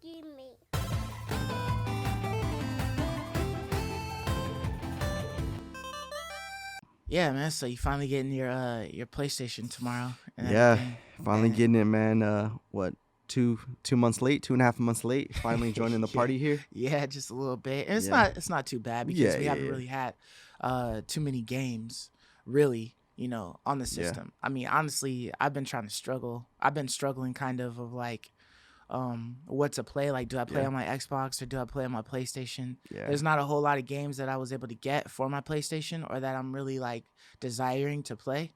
me. Yeah, man. So you finally getting your PlayStation tomorrow and Yeah, everything. finally And- getting it, man. What, 2 months late, 2.5 months late. Finally joining the Yeah. party here. Yeah, just a little bit. And Yeah. it's not too bad because Yeah, we yeah, haven't yeah. really had too many games really, on the Yeah. system. I mean, honestly, I've been struggling kind of like what to play. Like, do I play Yeah. on my Xbox or do I play on my PlayStation? Yeah. There's not a whole lot of games that I was able to get for my PlayStation or that I'm really like desiring to play.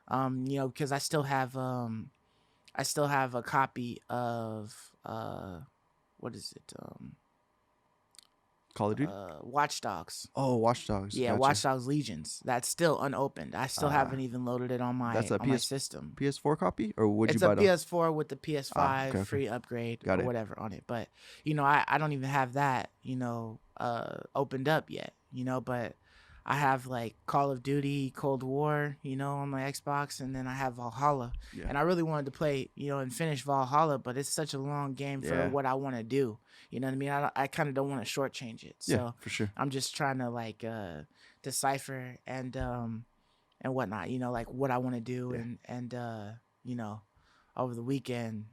Because I still have a copy of what is it? Call of Duty. Watch Dogs. Oh, Watch Dogs. Yeah, Gotcha. Watch Dogs Legions. That's still unopened. I still haven't even loaded it on my That's a my system. PS4 copy, or would you It's buy a the? PS4 with the PS5 okay. free upgrade Got or it. whatever on it. But I don't even have that opened up yet. But I have like Call of Duty, Cold War, on my Xbox, and then I have Valhalla. Yeah. And I really wanted to play, and finish Valhalla, but it's such a long game for Yeah. what I want to do. You know what I mean? I kind of don't want to shortchange it. So Yeah, for sure. I'm just trying to like decipher and whatnot, like what I want to do. Yeah. And over the weekend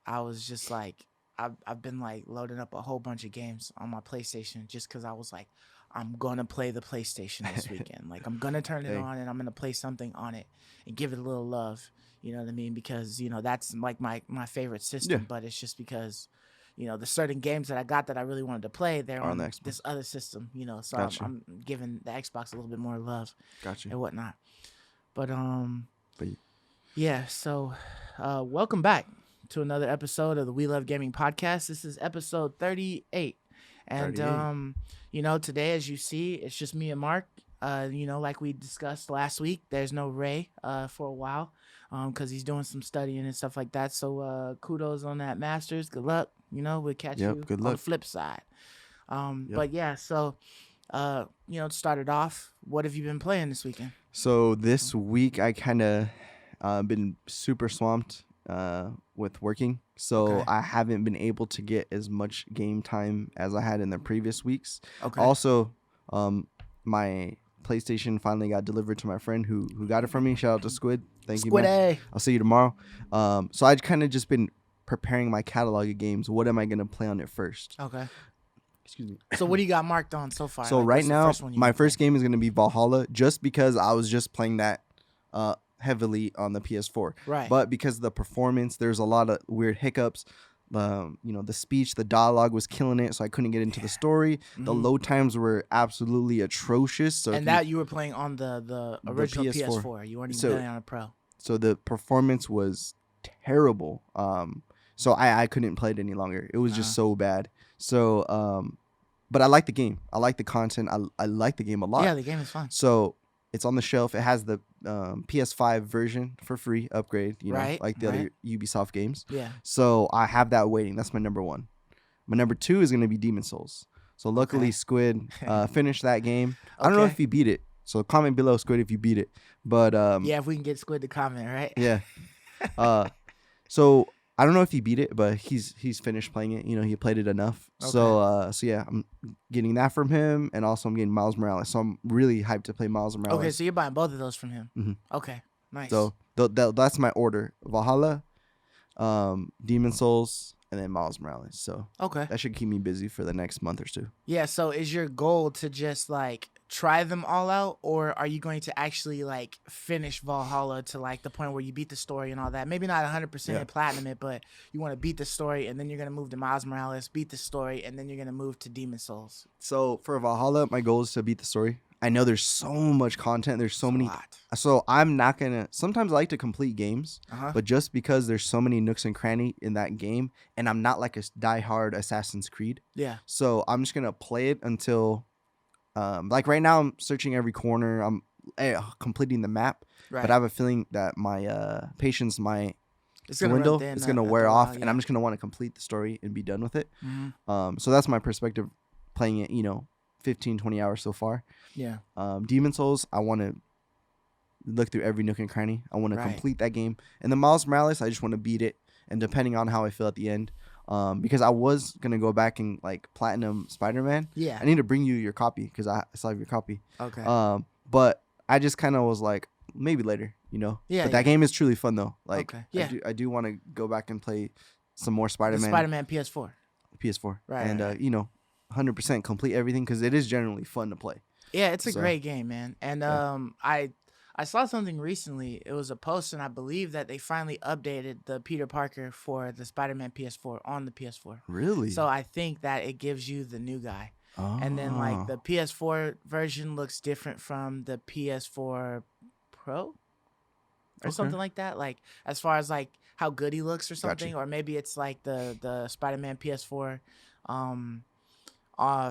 I was just like I've been like loading up a whole bunch of games on my PlayStation just because I was like, I'm gonna play the PlayStation this weekend. Like I'm gonna turn it Hey. on and I'm gonna play something on it and give it a little love. You know what I mean? Because that's like my favorite system. Yeah. But it's just because the certain games that I got that I really wanted to play, they're Are on on the Xbox. this other system. So Gotcha. I'm giving the Xbox a little bit more love Gotcha. and whatnot. But But yeah. So welcome back to another episode of the We Love Gaming podcast. This is episode 38. And 38. Today, as you see, it's just me and Mark. Like we discussed last week, there's no Ray for a while because he's doing some studying and stuff like that. So kudos on that, Masters. Good luck. We'll catch Yep, you good on the luck. flip side. Yep. But yeah, so to start it off, what have you been playing this weekend? So this week I kind of been super swamped with working, so Okay. I haven't been able to get as much game time as I had in the previous weeks. Okay. Also, my PlayStation finally got delivered to my friend who got it from me. Shout out to Squid. Thank you, man. Squid. I'll see you tomorrow. So I kind of just been preparing my catalog of games. What am I gonna play on it first? Okay. Excuse me. So what do you got marked on so far? So Like, right what's the now, first one you my gonna first play? game is going to be Valhalla, just because I was just playing that heavily on the PS4. Right. But because of the performance, there's a lot of weird hiccups. The speech, the dialogue was killing it, so I couldn't get into the story. The Mhm. load times were absolutely atrocious. So And that you were playing on the original PS4. PS4. You weren't even So- playing on a Pro. so the performance was terrible. So I couldn't play it any longer. It was just so bad. So but I like the game. I like the content. I like the game a lot. Yeah, the game is fun. So it's on the shelf. It has the PS5 version for free upgrade, Right, like the other Ubisoft games. Yeah. So I have that waiting. That's my number one. My number two is going to be Demon Souls. So luckily, Okay. Squid finished that game. I don't know Okay. if he beat it. So comment below, Squid, if you beat it. But Yeah, if we can get Squid to comment, right? yeah. So I don't know if he beat it, but he's finished playing it. He played it enough. So yeah, I'm getting that from him, and also I'm getting Miles Morales. So I'm really hyped to play Miles Morales. Okay, so you're buying both of those from him. Mhm. Okay, nice. So that's my order: Valhalla, Demon Souls, and then Miles Morales. So okay. that should keep me busy for the next month or two. Yeah, so is your goal to just like try them all out, or are you going to actually like finish Valhalla to like the point where you beat the story and all that? Maybe not 100% Yeah. platinum it, but you want to beat the story and then you're going to move to Miles Morales, beat the story, and then you're going to move to Demon Souls. So for Valhalla, my goal is to beat the story. I know there's so much content. There's so many. A lot. So I'm not gonna. Sometimes I like to complete games, Uh-huh. but just because there's so many nooks and cranny in that game, and I'm not like a diehard Assassin's Creed, Yeah. so I'm just gonna play it until, like right now I'm searching every corner. I'm completing the map, Right. but I have a feeling that my patience, my It's gonna window, run thin is gonna after wear a off, while, and I'm just gonna want to complete the story and be done with it. Mhm. So that's my perspective, playing it. 15, 20 hours so far. Yeah. Demon Souls, I want to look through every nook and cranny. I want to Right. complete that game. And the Miles Morales, I just want to beat it. And depending on how I feel at the end, because I was gonna go back and like platinum Spider-Man. Yeah. I need to bring you your copy because I still have your copy. Okay. But I just kind of was like maybe later, Yeah. But that game is truly fun though. Like, Okay. Yeah. I do want to go back and play some more The Spider-Man Spider-Man PS4. PS4, Right. and right. 100% complete everything because it is generally fun to play. Yeah, it's a So, great game, man. And yeah. I saw something recently. It was a post, and I believe that they finally updated the Peter Parker for the Spider-Man PS4 on the PS4. Really? So I think that it gives you the new guy. And then like the Oh, PS4 version looks different from the PS4 Pro or okay. something like that. Like as far as like how good he looks or something, Gotcha. or maybe it's like the Spider-Man PS4 um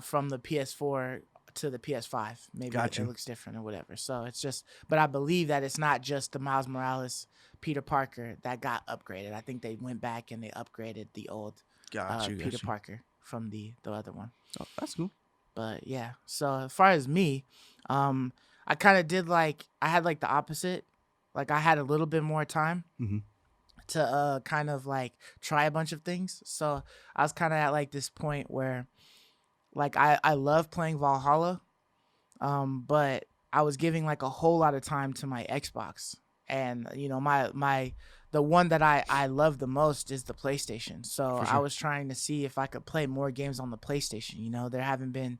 from the PS4 to the PS5. Maybe Gotcha. it looks different or whatever. So it's just, but I believe that it's not just the Miles Morales Peter Parker that got upgraded. I think they went back and they upgraded the old Peter Parker from the other one. Oh, that's cool. But yeah, so as far as me, I kind of did like, I had like the opposite. Like I had a little bit more time Mm-hmm. to kind of like try a bunch of things. So I was kind of at like this point where like I love playing Valhalla, but I was giving like a whole lot of time to my Xbox, and my the one that I love the most is the PlayStation. So For I sure. was trying to see if I could play more games on the PlayStation. There haven't been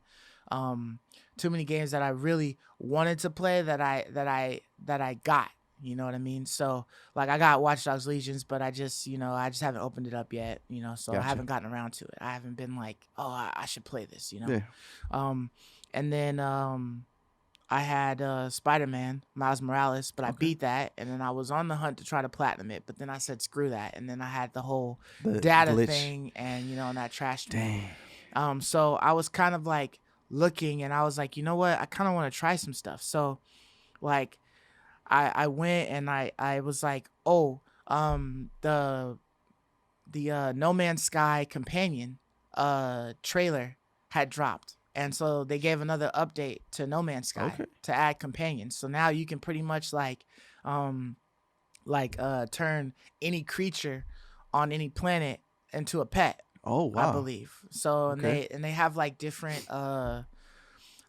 too many games that I really wanted to play that I got. You know what I mean? So like I got Watch Dogs Legions, but I just haven't opened it up yet. So I Gotcha. haven't gotten around to it. I haven't been like, oh, I should play this. Yeah. And then I had Spider-Man Miles Morales, but I beat that, and then I was on the hunt to try to platinum it, but then I said screw that, and then I had the whole The data glitch. thing, and and that trashed me. Dang. So I was kind of like looking, and I was like, you know what? I kind of want to try some stuff. So like I went and I was like, oh, the No Man's Sky companion trailer had dropped. And so they gave another update to No Man's Sky Okay. to add companions. So now you can pretty much turn any creature on any planet into a pet. Oh wow. I believe. So Okay. and they have like different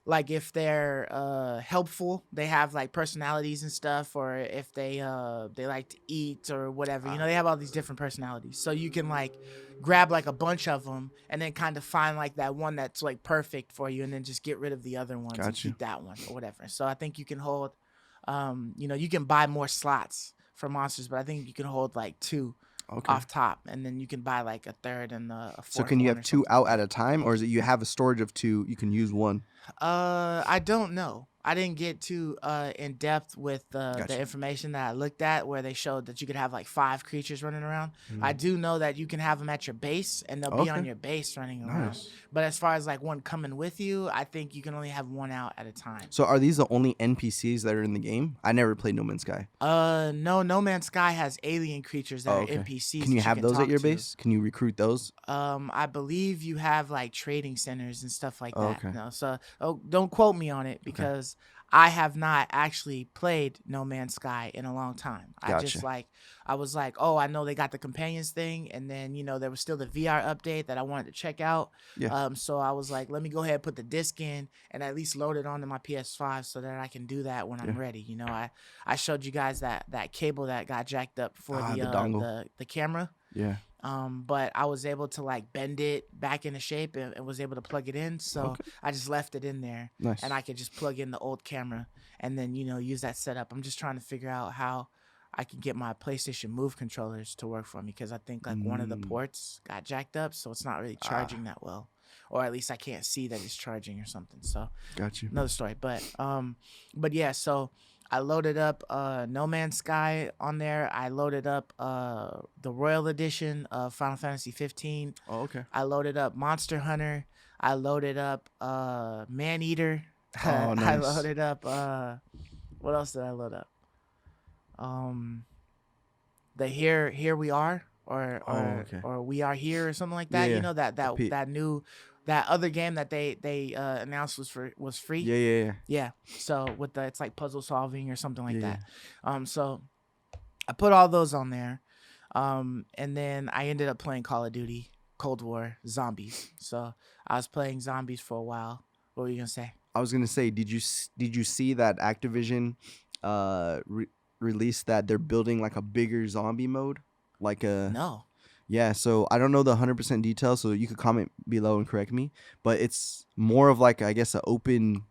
like if they're helpful, they have like personalities and stuff, or if they like to eat or whatever, they have all these different personalities. So you can like grab like a bunch of them and then kind of find like that one that's like perfect for you, and then just get rid of the other ones and Gotcha. keep that one or whatever. So I think you can hold you can buy more slots for monsters, but I think you can hold like 2 Okay. off top, and then you can buy like a third and a fourth. So can you one have or 2 something out like at a time, or is it you have a storage of 2? You can use one. I don't know. I didn't get too in depth with the Gotcha. information that I looked at, where they showed that you could have like 5 creatures running around. Mm. I do know that you can have them at your base, and they'll be on Okay. your base running around. Nice. But as far as like one coming with you, I think you can only have one out at a time. So are these the only NPCs that are in the game? I never played No Man's Sky. No, No Man's Sky has alien creatures that Oh, are okay. NPCs. Can you that have those at talk your to. base? Can you recruit those? I believe you have like trading centers and stuff like Oh, that. okay. No, so don't quote me on it because I have not actually played No Man's Sky in a long time. Gotcha. I was like, oh, I know they got the companions thing, and then there was still the VR update that I wanted to check out. Yeah. So I was like, let me go ahead and put the disc in and at least load it onto my PS5 so that I can do that when I'm ready. I showed you guys that cable that got jacked up for the dongle. the camera. Yeah. But I was able to like bend it back into shape and was able to plug it in. So I just left it in there. Nice. And I could just plug in the old camera and then, use that setup. I'm just trying to figure out how I can get my PlayStation Move controllers to work for me, because I think like one of the ports got jacked up, so it's not really charging that well. Or at least I can't see that it's charging or something. So Got you. another story. But yeah, so I loaded up No Man's Sky on there. I loaded up the Royal Edition of Final Fantasy 15. Oh, okay. I loaded up Monster Hunter. I loaded up Maneater. Oh, nice. I loaded up what else did I load up? The Here We Are or We Are Here or something like that. Yeah, That other game that they announced was free. Yeah. So it's like puzzle solving or something like Yeah. that. So I put all those on there. And then I ended up playing Call of Duty Cold War zombies. So I was playing zombies for a while. What were you gonna say? I was gonna say, did you see that Activision released that they're building like a bigger zombie mode, like a No. yeah. So I don't know the 100% details, so you could comment below and correct me. But it's more of like, I guess, an open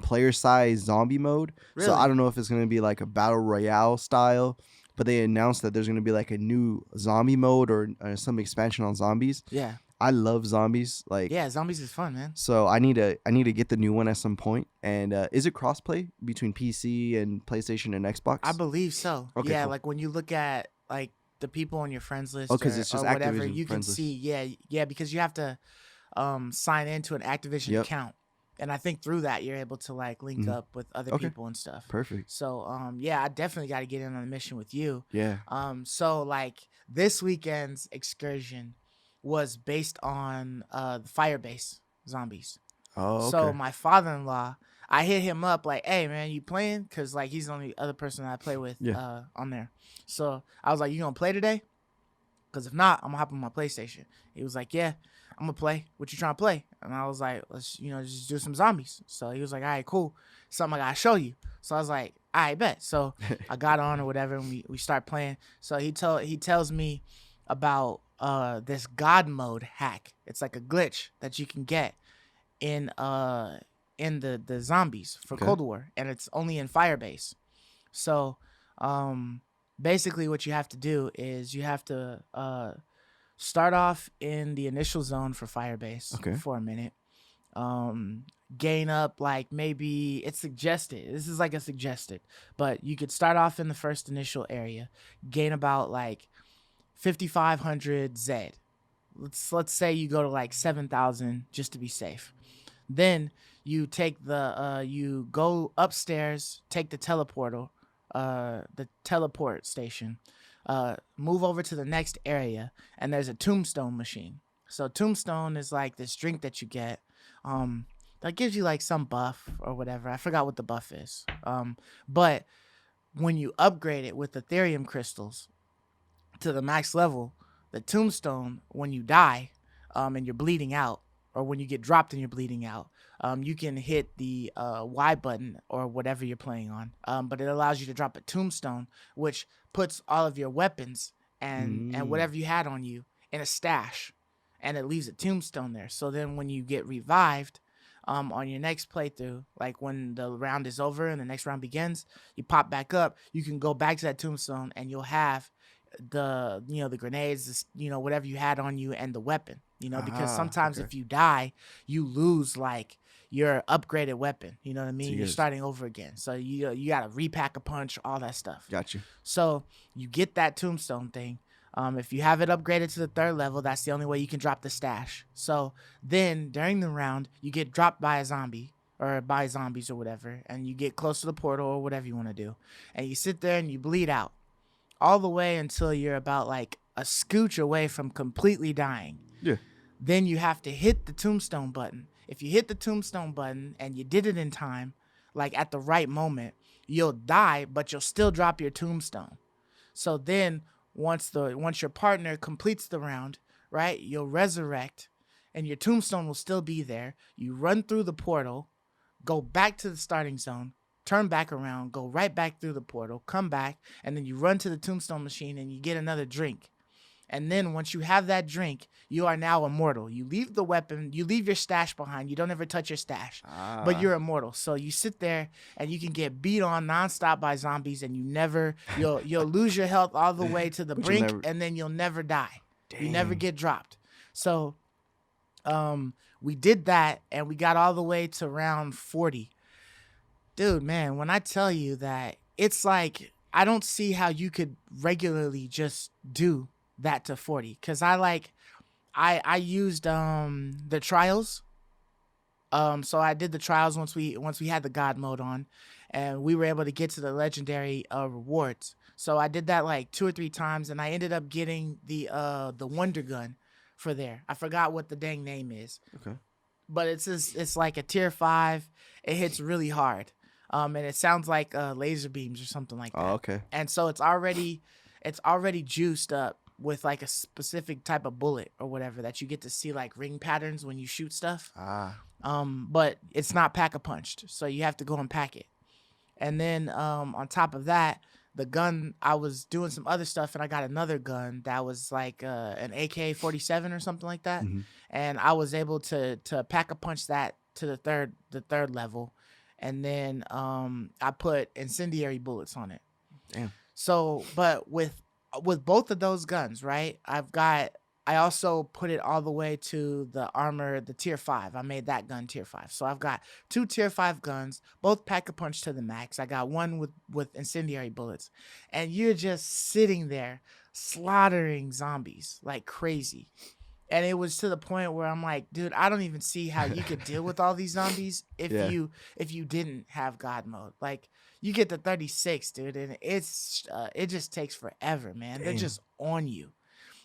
player size zombie mode. So I Really? don't know if it's gonna be like a battle royale style, but they announced that there's gonna be like a new zombie mode or some expansion on zombies. Yeah. I love zombies, like. Yeah, zombies is fun, man. So I need to get the new one at some point. And is it crossplay between PC and PlayStation and Xbox? I believe so. Okay, Yeah, cool. like when you look at like the people on your friends list Oh, because it's or just whatever, Activision you can friends list. see, yeah, because you have to sign into an Activision Yep. account. And I think through that you're able to like link Mhm. up with other Okay. people and stuff. Perfect. So yeah, I definitely got to get in on a mission with you. Yeah. So like this weekend's excursion was based on the Firebase zombies. Oh, So okay. my father-in-law, I hit him up like, "Hey man, you playing?" Because like he's the only other person that I play with Yeah. on there. So I was like, "You gonna play today? Because if not, I'm gonna hop on my PlayStation." He was like, "Yeah, I'm gonna play. What you trying to play?" And I was like, "Let's just do some zombies." So he was like, "All right, cool. Something I gotta show you." So I was like, "All right, bet." So I got on or whatever, and we start playing. So he tells me about this God mode hack. It's like a glitch that you can get in the zombies for Okay. Cold War, and it's only in Firebase. So basically what you have to do is you have to start off in the initial zone for Firebase Okay. for a minute. Gain up like maybe it's suggested. This is like a suggested, but you could start off in the first initial area, gain about like 5,500 Z. Let's say you go to like 7,000 just to be safe. Then you take you go upstairs, take the teleport station, move over to the next area, and there's a tombstone machine. So tombstone is like this drink that you get, that gives you like some buff or whatever. I forgot what the buff is. But when you upgrade it with Ethereum crystals to the max level, the tombstone, when you die, and you're bleeding out, or when you get dropped and you're bleeding out, you can hit the Y button or whatever you're playing on. But it allows you to drop a tombstone, which puts all of your weapons and whatever you had on you in a stash, and it leaves a tombstone there. So then when you get revived on your next playthrough, like when the round is over and the next round begins, you pop back up, you can go back to that tombstone and you'll have the grenades, whatever you had on you and the weapon, because sometimes okay. if you die, you lose like your upgraded weapon, you know what I mean? You're Yes. starting over again. So you got to repack a punch, all that stuff. Got you. So you get that tombstone thing. If you have it upgraded to the 3rd level, that's the only way you can drop the stash. So then during the round, you get dropped by a zombie or by zombies or whatever, and you get close to the portal or whatever you want to do. And you sit there and you bleed out all the way until you're about like a scooch away from completely dying. Yeah. Then you have to hit the tombstone button. If you hit the tombstone button and you did it in time, like at the right moment, you'll die, but you'll still drop your tombstone. So then once your partner completes the round, right, you'll resurrect and your tombstone will still be there. You run through the portal, go back to the starting zone, turn back around, go right back through the portal, come back, and then you run to the tombstone machine and you get another drink. And then once you have that drink, you are now immortal. You leave the weapon, you leave your stash behind. You don't ever touch your stash, but you're immortal. So you sit there and you can get beat on nonstop by zombies, and you'll lose your health all the way to the brink, and then you'll never die. Dang. You never get dropped. So we did that, and we got all the way to round 40. Dude, man, when I tell you that, it's like I don't see how you could regularly just do that to 40, because I used the trials. So I did the trials once we had the God mode on, and we were able to get to the legendary rewards. So I did that like 2 or 3 times, and I ended up getting the Wonder Gun for there. I forgot what the dang name is. Okay. But it's like a tier 5. It hits really hard. And it sounds like laser beams or something like that. Oh, okay. And so it's already juiced up with like a specific type of bullet or whatever that you get to see like ring patterns when you shoot stuff. But it's not pack-a-punched, so you have to go and pack it. And then on top of that, the gun, I was doing some other stuff and I got another gun that was like an AK-47 or something like that. Mhm. And I was able to pack-a-punch that to the third level. And then I put incendiary bullets on it. Damn. So, but with both of those guns, right? I also put it all the way to the armor, the tier 5. I made that gun tier 5. So I've got 2 tier 5 guns, both pack-a-punch to the max. I got one with incendiary bullets. And you're just sitting there slaughtering zombies like crazy. And it was to the point where I'm like, dude, I don't even see how you could deal with all these zombies if you didn't have God mode. Like, you get to 36, dude, and it just takes forever, man. Damn. They're just on you.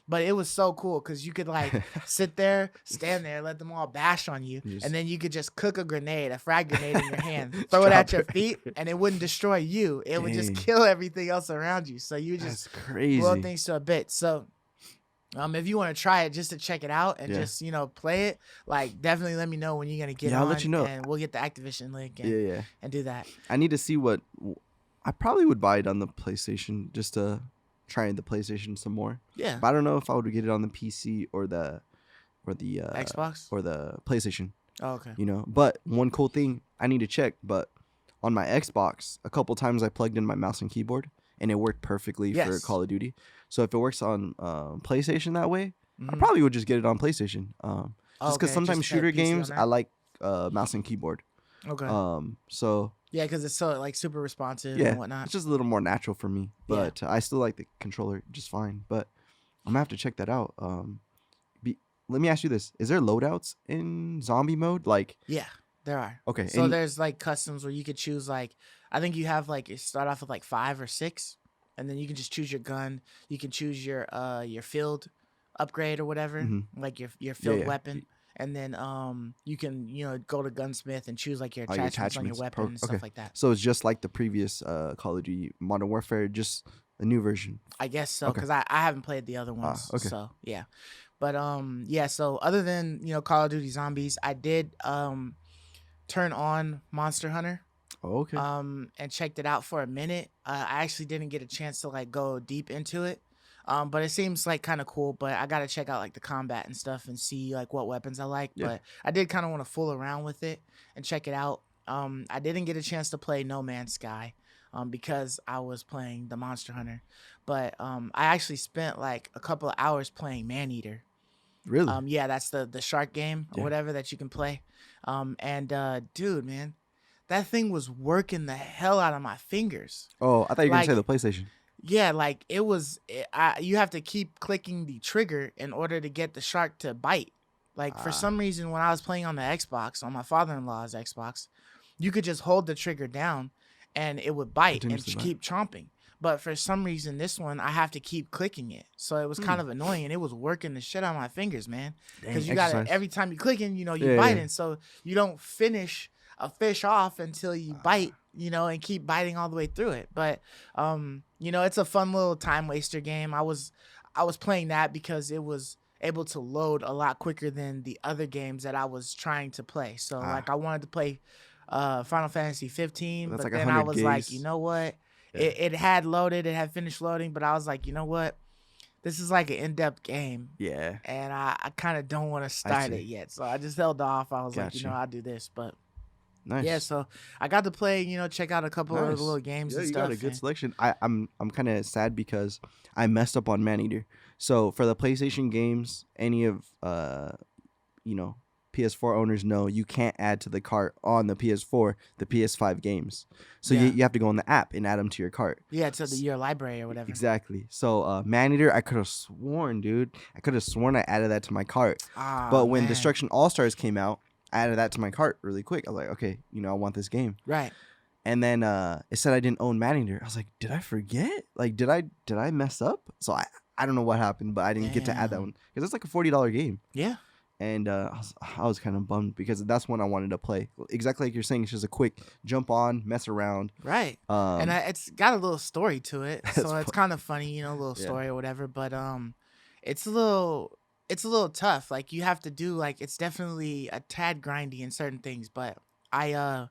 But it was so cool because you could like sit there, stand there, let them all bash on you, and then you could just cook a grenade, a frag grenade in your hand, throw it at your feet, and it wouldn't destroy you. It would just kill everything else around you. So you just blow things to a bit. So if you want to try it just to check it out and just, play it, like definitely let me know when you're going to get on. I'll let you know. And we'll get the Activision link and do that. I need to see I probably would buy it on the PlayStation just to try the PlayStation some more. Yeah. But I don't know if I would get it on the PC or the Xbox or the PlayStation. Oh, okay. But one cool thing I need to check, but on my Xbox, a couple times I plugged in my mouse and keyboard and it worked perfectly for Call of Duty. So if it works on PlayStation that way, I probably would just get it on PlayStation. Just because sometimes shooter games I like mouse and keyboard. Okay. So yeah, because it's so like super responsive and whatnot. It's just a little more natural for me, but I still like the controller just fine. But I'm gonna have to check that out. Let me ask you this: is there loadouts in zombie mode? Like, yeah, there are. Okay, so there's like customs where you could choose like I think you have like you start off with like 5 or 6, and then you can just choose your gun. You can choose your field upgrade or whatever, like your field weapon. And then you can go to gunsmith and choose like your attachments on your weapon and stuff like that. So it's just like the previous Call of Duty Modern Warfare, just a new version. I guess so, because I haven't played the other ones. So yeah, but so other than Call of Duty Zombies, I did turn on Monster Hunter. Oh, okay. And checked it out for a minute. I actually didn't get a chance to like go deep into it. But it seems like kind of cool, but I got to check out like the combat and stuff and see like what weapons I like. But I did kind of want to fool around with it and check it out. I didn't get a chance to play No Man's Sky because I was playing the Monster Hunter. But I actually spent like a couple of hours playing Maneater. Really? Yeah, that's the shark game or whatever that you can play. Dude, man, that thing was working the hell out of my fingers. Oh, I thought you were going to say the PlayStation. Yeah, like it was. You have to keep clicking the trigger in order to get the shark to bite. Like for some reason, when I was playing on the Xbox, on my father-in-law's Xbox, you could just hold the trigger down, and it would bite and keep chomping. But for some reason, this one I have to keep clicking it, so it was kind of annoying, and it was working the shit out of my fingers, man. Because you got to every time you clicking, you biting, so you don't finish a fish off until you bite. And keep biting all the way through it. But, it's a fun little time waster game. I was playing that because it was able to load a lot quicker than the other games that I was trying to play. So, like, I wanted to play Final Fantasy 15, but like then I was like, you know what? Yeah. It had loaded. It had finished loading, but I was like, you know what? This is like an in-depth game. Yeah. And I kind of don't want to start it yet. So I just held off. I was like, I'll do this. But nice. Yeah, so I got to play, check out a couple of the little games and stuff. You got a good selection. I'm kind of sad because I messed up on Maneater. So for the PlayStation games, any of PS4 owners know you can't add to the cart on the PS4 the PS5 games. So you have to go on the app and add them to your cart. Yeah, to your library or whatever. Exactly. So Maneater, I could have sworn, dude. I added that to my cart. But when Destruction All-Stars came out, I added that to my cart really quick. I was like, okay, I want this game. Right. And then it said I didn't own Maneater. I was like, did I forget? Like, did I mess up? So I don't know what happened, but I didn't get to add that one because it's like a $40 game. Yeah. And I was kind of bummed because that's one I wanted to play. Exactly like you're saying, it's just a quick jump on, mess around. Right. And it's got a little story to it, so it's kind of funny, a little story or whatever. But it's a little tough. Like you have to do like it's definitely a tad grindy in certain things, but I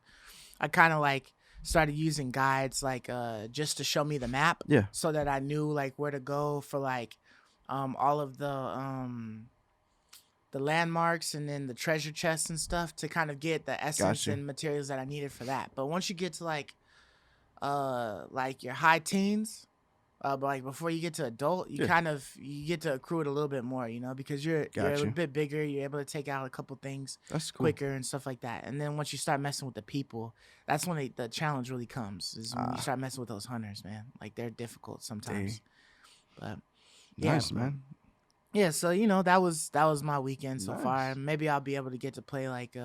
kind of like started using guides like just to show me the map Yeah, so that I knew like where to go for like all of the landmarks and then the treasure chests and stuff to kind of get the essence gotcha. and materials that I needed for that. But once you get to like your high teens, but like before you get to adult, you Yeah, kind of you get to accrue it a little bit more, you know, because you're a little gotcha. bit bigger, you're able to take out a couple things That's cool. quicker and stuff like that. And then once you start messing with the people, that's when the challenge really comes. Is when you Ah, start messing with those hunters, man. Like they're difficult dang. sometimes. But yeah, Nice, but man. yeah, so you know that was my weekend so far. Nice. Maybe I'll be able to get to play like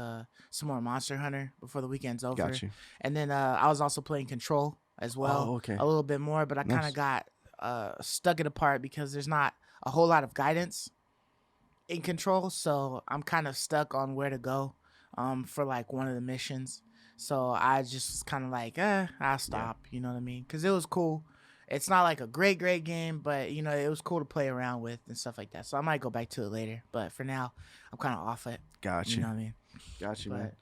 some more Monster Hunter before the weekend's over. Gotcha. And then I was also playing Control as well Oh, okay. a little bit more, but I kind of Nice. got stuck it apart because there's not a whole lot of guidance in Control, so I'm kind of stuck on where to go for like one of the missions. So I just was kind of like, I'll Yeah. stop, you know what I mean? Cuz it was cool. It's not like a great game, but you know, it was cool to play around with and stuff like that. So I might go back to it later, but for now, I'm kind of off it, you Gotcha. know what I mean? Gotcha, man. But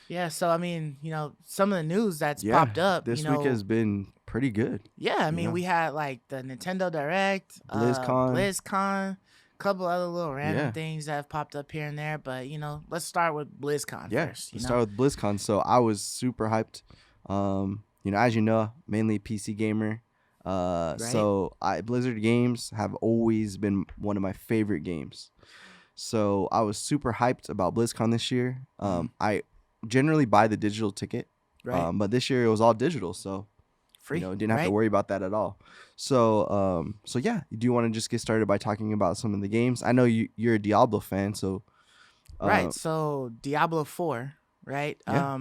yeah, so I mean, you know, some of the news that's Yeah, popped up, you this week has know, been pretty good. yeah, I You mean, know, we had like the Nintendo Direct, BlizzCon. BlizzCon, couple other little random Yeah, things that have popped up here and there, but you know, let's start with BlizzCon yeah. first, you Let's know. start with BlizzCon. So I was super hyped. You know, as you know, mainly a PC gamer. Right? Blizzard games have always been one of my favorite games. So I was super hyped about BlizzCon this year. Mhm. I generally buy the digital ticket, Right? but this year it was all digital, so you Free, know didn't have to right? worry about that at all. So yeah, do you want to just get started by talking about some of the games? I know you're a Diablo fan, so Right. uh, So Diablo 4, right? yeah,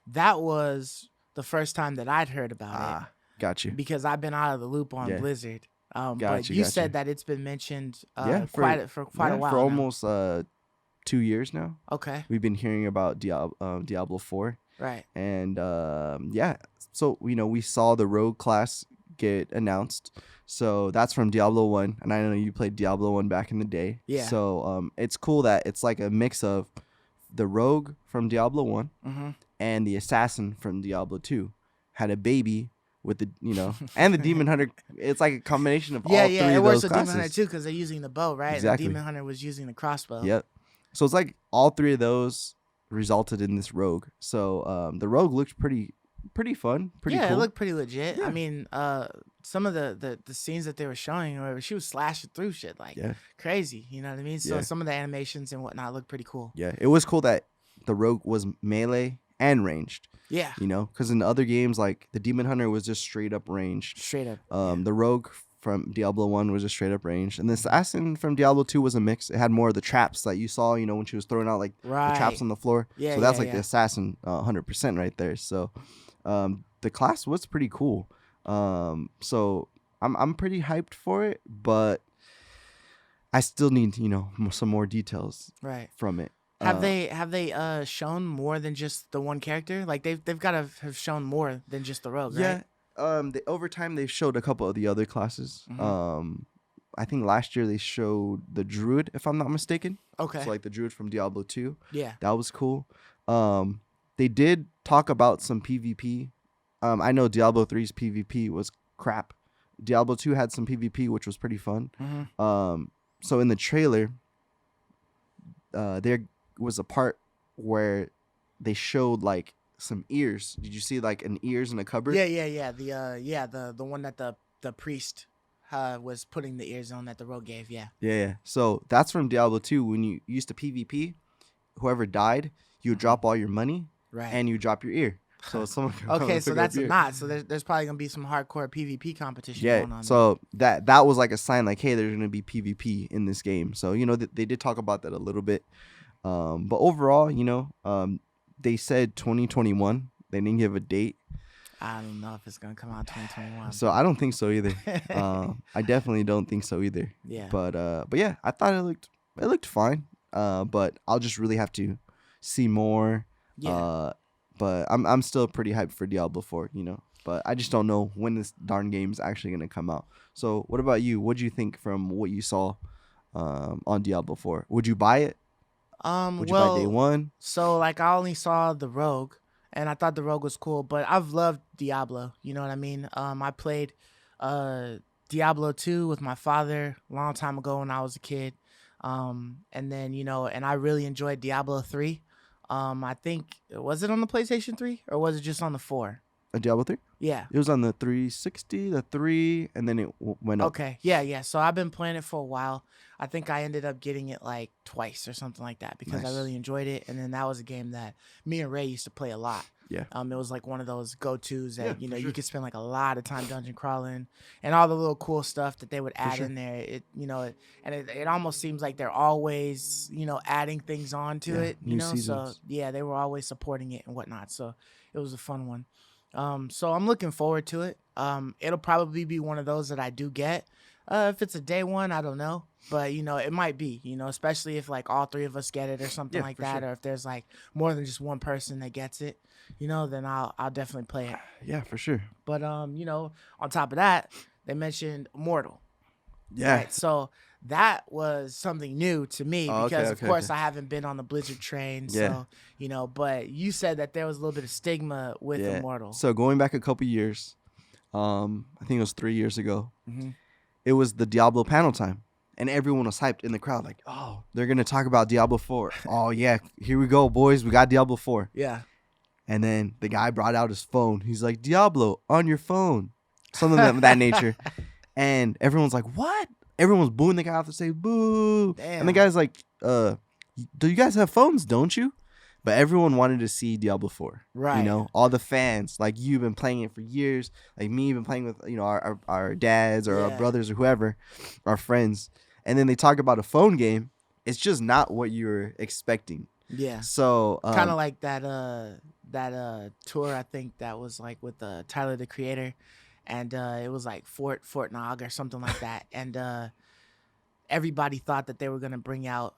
That was the first time that I'd heard about it got you. because I've been out of the loop on Yeah, Blizzard. But got you, you got you. said that it's been mentioned Yeah, for quite a for while now. almost 2 years now. Okay. We've been hearing about Diablo 4, Right. and yeah, so you know we saw the Rogue class get announced. So that's from Diablo 1, and I know you played Diablo 1 back in the day. Yeah. So it's cool that it's like a mix of the Rogue from Diablo 1 Mhm. and the Assassin from Diablo 2 had a baby with the, you know, and the Demon Hunter. It's like a combination of Yeah, all yeah, three it of works those with Demon Hunter classes. too because they're using the bow, right? And the Exactly. Demon Hunter was using the crossbow. Yep. So it's like all three of those resulted in this Rogue. So the Rogue looked pretty fun, pretty Yeah, it cool. looked pretty legit. I Yeah. mean, some of the scenes that they were showing, or whatever, she was slashing through shit like Yeah. crazy. You know what I mean? So Yeah. some of the animations and whatnot looked pretty cool. Yeah. It was cool that the Rogue was melee and ranged, Yeah, you know, because in the other games, like the Demon Hunter was just straight up ranged. straight up. Yeah. The Rogue from Diablo 1 was just straight up ranged. And the Assassin from Diablo 2 was a mix. It had more of the traps that you saw, you know, when she was throwing out like the traps Right. on the floor. Yeah, So that's yeah, like the yeah. Assassin 100% right there. So the class was pretty cool. So I'm pretty hyped for it, but I still need, you know, some more details Right. from it. Have they shown more than just the one character? Like they've got to have shown more than just the rogue, Yeah. right? Over time they showed a couple of the other classes. Mhm. I think last year they showed the Druid, if I'm not mistaken. Okay. So like the Druid from Diablo 2. Yeah. That was cool. They did talk about some PvP. I know Diablo 3's PvP was crap. Diablo 2 had some PvP, which was pretty fun. Mhm. So in the trailer, there was a part where they showed like some ears. Did you see like an ears in a cupboard? Yeah, yeah, yeah. The one that the priest was putting the ears on that the rogue gave. Yeah. Yeah. So that's from Diablo 2. When you used to PvP, whoever died, you would Mhm. drop all your money Right. and you drop your ear. So someone can come Okay, and so pick up that's a your ear. knot. So there's probably gonna be some hardcore PvP competition Yeah. going on. So that was like a sign like, hey, there's gonna be PvP in this game. So you know they did talk about that a little bit. But overall, you know, they said 2021. They didn't give a date. I don't know if it's gonna come out 2021. So I don't think so either. I definitely don't think so either. Yeah. But yeah, I thought it looked fine. But I'll just really have to see more. Yeah. But I'm still pretty hyped for Diablo 4, you know. But I just don't know when this darn game is actually gonna come out. So what about you? What do you think from what you saw on Diablo 4. Would you buy it? Would you buy day one? So like I only saw the Rogue, and I thought the Rogue was cool, but I've loved Diablo. You know what I mean? I played uh Diablo 2 with my father a long time ago when I was a kid. And then and I really enjoyed Diablo 3. I think was it on the PlayStation 3 or was it just on the 4? A Diablo 3? Yeah. It was on the 360, the 3, and then it went up. Okay. Yeah. So I've been playing it for a while. I think I ended up getting it like twice or something like that because I Nice. really enjoyed it. And then that was a game that me and Ray used to play a lot. Yeah. It was like one of those go-tos that, Yeah, for you sure. could spend like a lot of time dungeon crawling and all the little cool stuff that they would add sure. in there. It almost seems like they're always, adding things on to Yeah, it, new So seasons. yeah, they were always supporting it and whatnot. So it was a fun one. So I'm looking forward to it. It'll probably be one of those that I do get. If it's a day one, I don't know, but it might be, especially if like all three of us get it or something Yeah, like for that, sure. or if there's like more than just one person that gets it, then I'll definitely play it. Yeah, for sure. But on top of that, they mentioned Immortal. Yeah. Right. So that was something new to me Oh, because okay, of okay, course okay. I haven't been on the Blizzard train. Yeah. So, but you said that there was a little bit of stigma with Yeah. Immortal. So going back a couple years, I think it was 3 years ago. Mm-hmm. It was the Diablo panel time, and everyone was hyped in the crowd, like, "Oh, they're gonna talk about Diablo 4. Oh yeah, here we go, boys. We got Diablo 4." Yeah. And then the guy brought out his phone. He's like, "Diablo on your phone," something of that nature. And everyone's like, "What?" Everyone's booing the guy off the stage, "Boo!" Damn. And the guy's like, "Do you guys have phones? Don't you?" But everyone wanted to see Diablo 4. Right. All the fans, like you've been playing it for years, like me, been playing with, our dads or our Yeah. brothers or whoever, our friends. And then they talk about a phone game. It's just not what you're expecting. Yeah. So Kind of like that tour I think that was like with Tyler the Creator, and it was like Fort Nog or something like that, and everybody thought that they were gonna bring out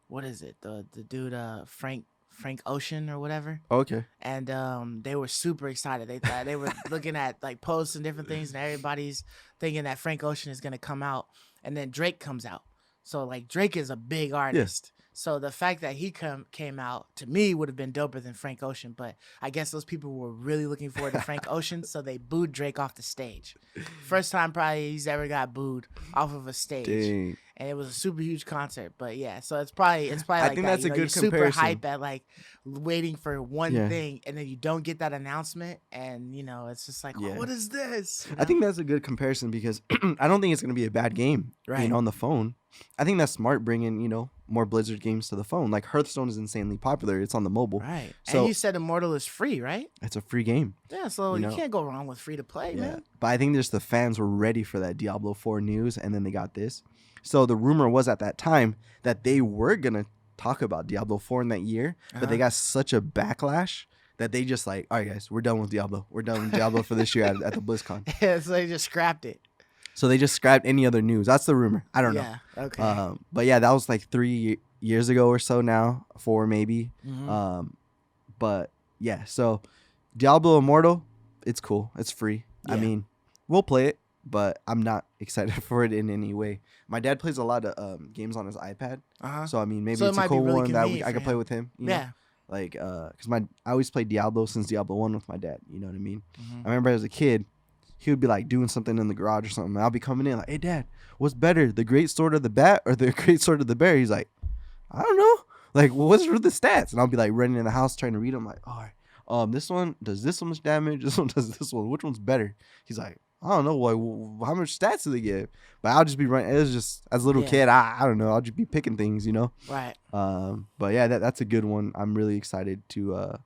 what is it, the dude Frank Ocean or whatever. Okay. And they were super excited. They thought they were looking at like posts and different things, and everybody's thinking that Frank Ocean is gonna come out, and then Drake comes out. So like Drake is a big artist. So the fact that he came out to me would have been doper than Frank Ocean, but I guess those people were really looking forward to Frank Ocean, so they booed Drake off the stage. First time probably he's ever got booed off of a stage. Dang. And it was a super huge concert. But yeah, so it's probably I like think that. that's a good you're super comparison. hype at like waiting for one Yeah. thing, and then you don't get that announcement, and it's just like, Yeah. oh, what is this? I think that's a good comparison because I don't think it's going to be a bad game, Right. on the phone. I think that's smart bringing, more Blizzard games to the phone. Like Hearthstone is insanely popular. It's on the mobile. Right. So And you said Immortal is free, right? it's a free game. Yeah, so You you know. can't go wrong with free to play, man. But I think just the fans were ready for that Diablo 4 news, and then they got this. So the rumor was at that time that they were going to talk about Diablo 4 in that year, but they got such a backlash that they just like, all right, guys, we're done with Diablo. We're done with Diablo for this year at the BlizzCon. Yeah, so they just scrapped it. So they just scrapped any other news. That's the rumor. I don't know. Yeah, okay. But yeah, that was like 3 years ago or so now, 4 maybe. Mhm. But yeah, so Diablo Immortal, it's cool. It's free. I Yeah. mean, we'll play it, but I'm not excited for it in any way. My dad plays a lot of games on his iPad, Uh-huh. so I mean, maybe So it it's a might be cool really one that convenient I for can play him. with him. You know? Yeah. Like, cause I always played Diablo since Diablo 1 with my dad. You know what I mean? Mhm. I remember as a kid, he would be like doing something in the garage or something. And I'll be coming in like, "Hey, Dad, what's better, the Great Sword of the Bat or the Great Sword of the Bear?" He's like, "I don't know. Like, what's for the stats?" And I'll be like running in the house trying to read them. Like, all right, this one does this much damage. This one does this one. Which one's better? He's like, I don't know. Like, how much stats do they give? But I'll just be running. It was just as a little Yeah. kid. I don't know. I'll just be picking things, Right. But yeah, that's a good one. I'm really excited to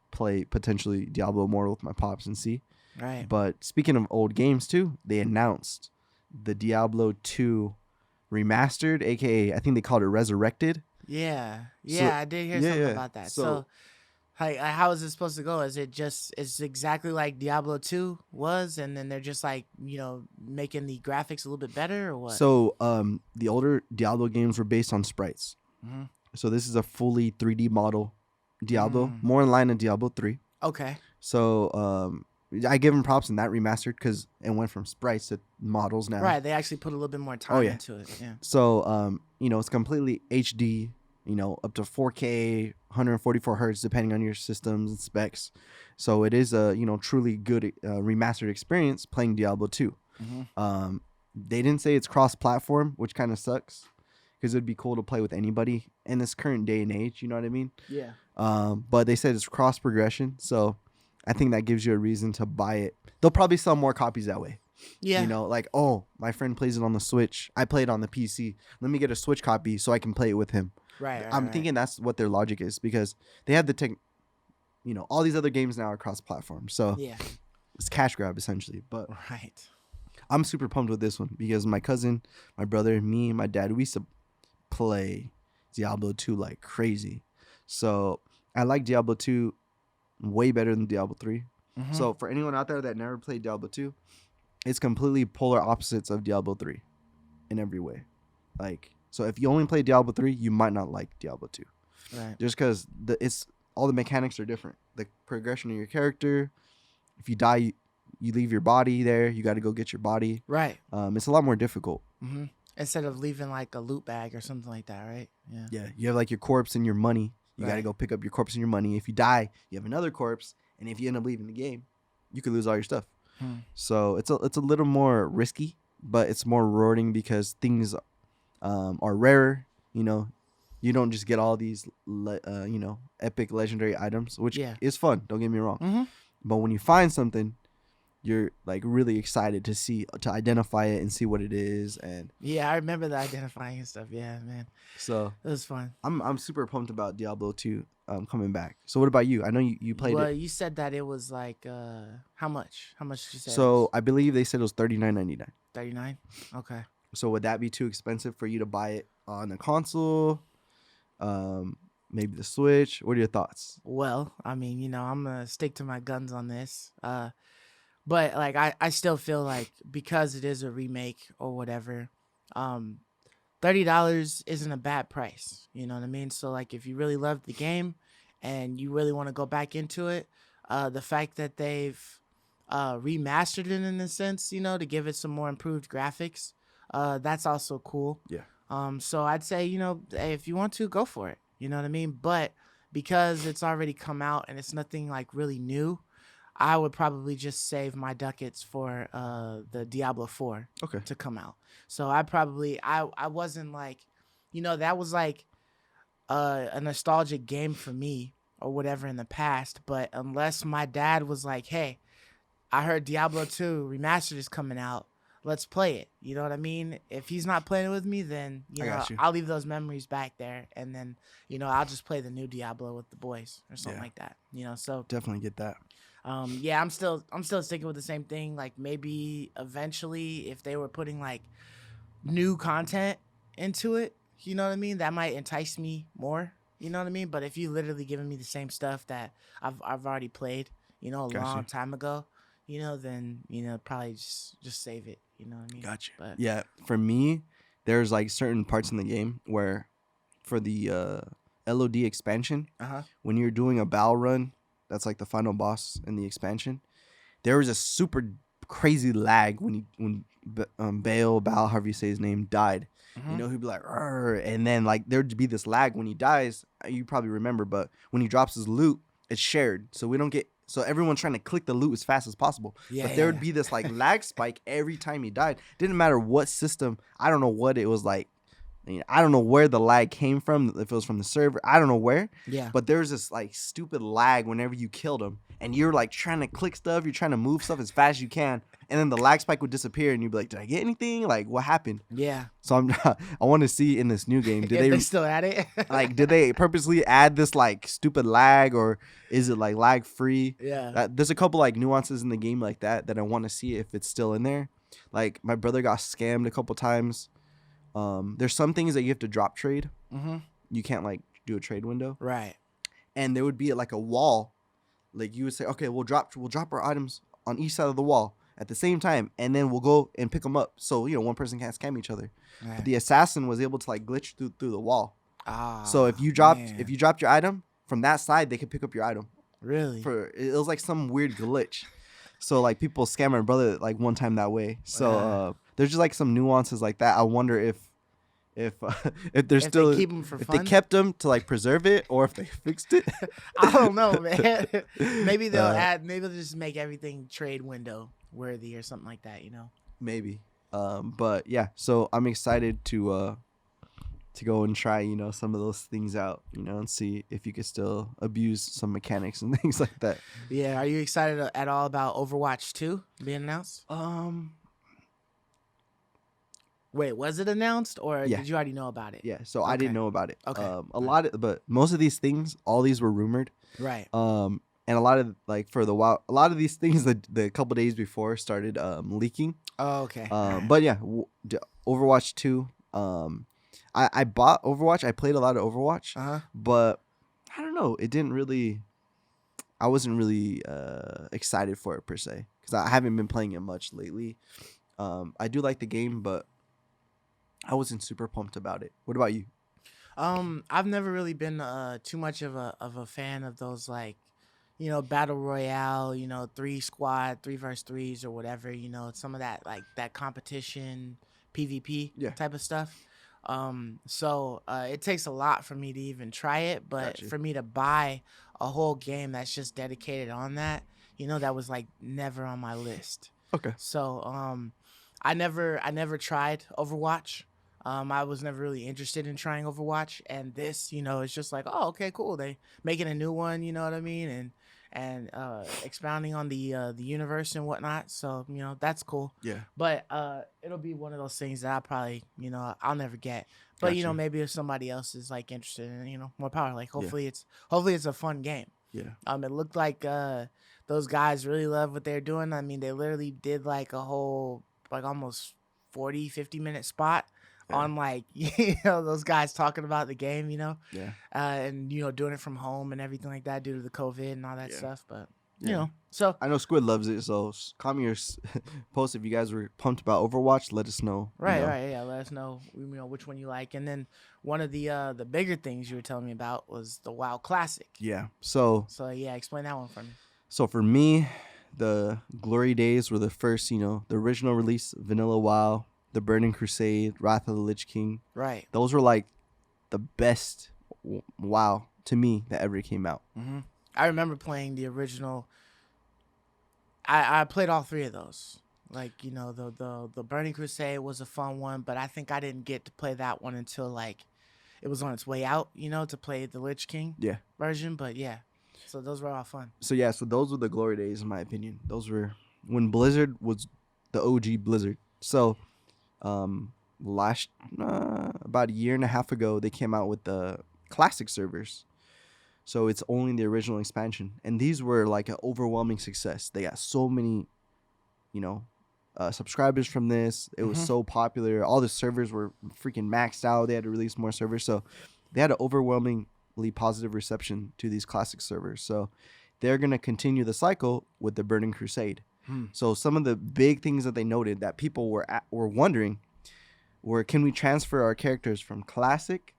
play potentially Diablo Immortal with my pops and see. Right. But speaking of old games too, they announced the Diablo 2 remastered, aka I think they called it Resurrected. Yeah. So- Yeah, I did hear yeah, something yeah. about that. So- So how is it supposed to go? Is it exactly like Diablo 2 was, and then they're just like, making the graphics a little bit better, or what? So the older Diablo games were based on sprites. Mhm. So this is a fully 3D model Diablo, Mm. more in line with Diablo 3. Okay. So I give them props in that remastered because it went from sprites to models now. Right, they actually put a little bit more time into it. Yeah. So, it's completely HD, up to 4K, 144 hertz, depending on your systems and specs. So it is a, truly good remastered experience playing Diablo 2. Mm-hmm. They didn't say it's cross-platform, which kind of sucks because it'd be cool to play with anybody in this current day and age. You know what I mean? Yeah. But they said it's cross-progression, so I think that gives you a reason to buy it. They'll probably sell more copies that way. Yeah. Like, oh, my friend plays it on the Switch. I play it on the PC. Let me get a Switch copy so I can play it with him. Right. I'm thinking that's what their logic is because they have the tech. All these other games now are cross-platform. So yeah, it's cash grab essentially. But right. I'm super pumped with this one because my cousin, my brother, me, and my dad, we used to play Diablo 2 like crazy. So I like Diablo 2 way better than Diablo 3. Mm-hmm. So for anyone out there that never played Diablo 2, it's completely polar opposites of Diablo 3 in every way. So if you only play Diablo 3, you might not like Diablo 2. Right. Just because all the mechanics are different. The progression of your character. If you die, you leave your body there. You got to go get your body. Right. It's a lot more difficult. Mm-hmm. Instead of leaving like a loot bag or something like that, right? Yeah. Yeah. You have like your corpse and your money. You got to Right. go pick up your corpse and your money. If you die, you have another corpse. And if you end up leaving the game, you could lose all your stuff. So it's a little more risky, but it's more rewarding because things are rarer. You don't just get all these epic legendary items, which is fun. Don't get me wrong. Mm-hmm. But when you find something, you're like really excited to identify it and see what it is. And yeah, I remember the identifying and stuff. Yeah, man. So it was fun. I'm super pumped about Diablo 2 coming back. So what about you? I know you played it. Well, you said that it was like how much? How much did you say? So I believe they said it was $39.99. 39. Okay. So would that be too expensive for you to buy it on a console? Maybe the Switch. What are your thoughts? Well, I mean, I'm gonna stick to my guns on this. But like I still feel like because it is a remake or whatever, $30 isn't a bad price. You know what I mean? So like if you really love the game and you really want to go back into it, the fact that they've remastered it in a sense, to give it some more improved graphics, that's also cool. Yeah. So I'd say, hey, if you want to, go for it. You know what I mean? But because it's already come out and it's nothing like really new, I would probably just save my ducats for the Diablo 4 to come out. So I wasn't like, that was like a nostalgic game for me or whatever in the past. But unless my dad was like, hey, I heard Diablo 2 Remastered is coming out, let's play it. You know what I mean? If he's not playing with me, then I'll leave those memories back there, and then I'll just play the new Diablo with the boys or something like that. So definitely get that. Yeah, I'm still sticking with the same thing. Like maybe eventually, if they were putting like new content into it, you know what I mean, that might entice me more. You know what I mean? But if you literally giving me the same stuff that I've already played, a long time ago, then probably just save it. You know what I mean? Gotcha. But yeah, for me, there's like certain parts in the game where, for the LOD expansion, when you're doing a battle run, that's like the final boss in the expansion, there was a super crazy lag when Baal, however you say his name, died. He'd be like, "Arr," and then like there'd be this lag when he dies. You probably remember, but when he drops his loot, it's shared, so we don't get. So everyone's trying to click the loot as fast as possible. But there would be this like lag spike every time he died. Didn't matter what system. I don't know what it was like. I don't know where the lag came from. If it was from the server, I don't know where. Yeah. But there's this like stupid lag whenever you killed him, and you're like trying to click stuff. You're trying to move stuff as fast as you can, and then the lag spike would disappear, and you'd be like, "Did I get anything? Like, what happened?" Yeah. So I want to see in this new game. Did they still at it? Like, did they purposely add this like stupid lag, or is it like lag free? Yeah. There's a couple like nuances in the game like that I want to see if it's still in there. Like my brother got scammed a couple times. There's some things that you have to drop trade. You can't like do a trade window. Right. And there would be like a wall. Like you would say, okay, we'll drop our items on each side of the wall at the same time, and then we'll go and pick them up. So one person can't scam each other. Right. But the assassin was able to like glitch through the wall. So if you dropped your item from that side, they could pick up your item. Really? It was like some weird glitch. So like people scam my brother like one time that way. So there's just like some nuances like that. I wonder if if they're If still they keep them for if fun, they kept them to like preserve it or if they fixed it. I don't know, man. Maybe they'll add. Maybe they'll just make everything trade window worthy or something like that. You know. Maybe. But yeah. So I'm excited to go and try, some of those things out, and see if you could still abuse some mechanics and things like that. Yeah. Are you excited at all about Overwatch 2 being announced? Wait, was it announced or Yeah. did you already know about it? Yeah. So I didn't know about it. Okay. But most of these things, all these were rumored. Right. And a lot of like for the while, a lot of these things the couple days before started leaking. Oh, okay. But yeah, Overwatch 2. I bought Overwatch. I played a lot of Overwatch, but I don't know. It didn't really. I wasn't really excited for it per se because I haven't been playing it much lately. I do like the game, but I wasn't super pumped about it. What about you? I've never really been too much of a fan of those like, battle royale, 3 squad, 3 versus 3s or whatever, some of that like that competition PvP type of stuff. So it takes a lot for me to even try it, but for me to buy a whole game that's just dedicated on that, that was like never on my list. Okay. So I never tried Overwatch. I was never really interested in trying Overwatch, and this, it's just like, oh, okay, cool. They making a new one, you know what I mean, and expounding on the universe and whatnot. So that's cool. Yeah. But it'll be one of those things that I probably, I'll never get. But Gotcha. maybe if somebody else is like interested in, more power. Like hopefully it's a fun game. Yeah. It looked like those guys really love what they're doing. I mean, they literally did like a whole like almost 40-50 minute spot on like those guys talking about the game, and doing it from home and everything like that due to the COVID and all that stuff. But so I know Squid loves it. So comment your post if you guys were pumped about Overwatch. Let us know. Right, yeah. Let us know, which one you like. And then one of the bigger things you were telling me about was the WoW Classic. Yeah. So yeah, explain that one for me. So for me, the glory days were the first, the original release, Vanilla WoW, the Burning Crusade, Wrath of the Lich King. Right. Those were like the best WoW to me that ever came out. Mm-hmm. I remember playing the original. I played all 3 of those. Like, the Burning Crusade was a fun one, but I think I didn't get to play that one until like it was on its way out, to play the Lich King version. But yeah. So those were all fun. So those were the glory days in my opinion. Those were when Blizzard was the OG Blizzard. So about a year and a half ago, they came out with the classic servers. So it's only the original expansion. And these were like an overwhelming success. They got so many, subscribers from this. It was so popular. All the servers were freaking maxed out. They had to release more servers. So they had an overwhelmingly positive reception to these classic servers. So they're going to continue the cycle with the Burning Crusade. So some of the big things that they noted that people were wondering were, can we transfer our characters from classic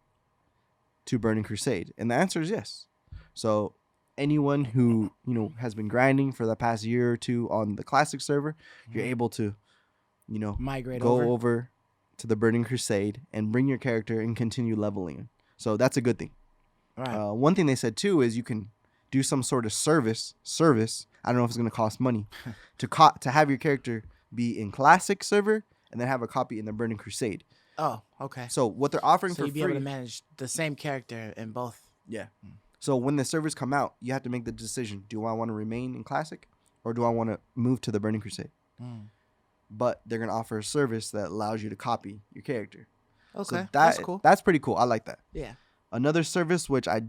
to Burning Crusade? And the answer is yes. So anyone who, has been grinding for the past year or two on the classic server, you're able to, migrate over to the Burning Crusade and bring your character and continue leveling. So that's a good thing. Right. One thing they said too is you can do some sort of service. I don't know if it's going to cost money to have your character be in classic server and then have a copy in the Burning Crusade. Oh, okay. So what they're offering for free, you'd be able to manage the same character in both. Yeah. So when the servers come out, you have to make the decision: do I want to remain in classic, or do I want to move to the Burning Crusade? But they're gonna offer a service that allows you to copy your character. Okay, so that's cool. That's pretty cool. I like that. Yeah. Another service which I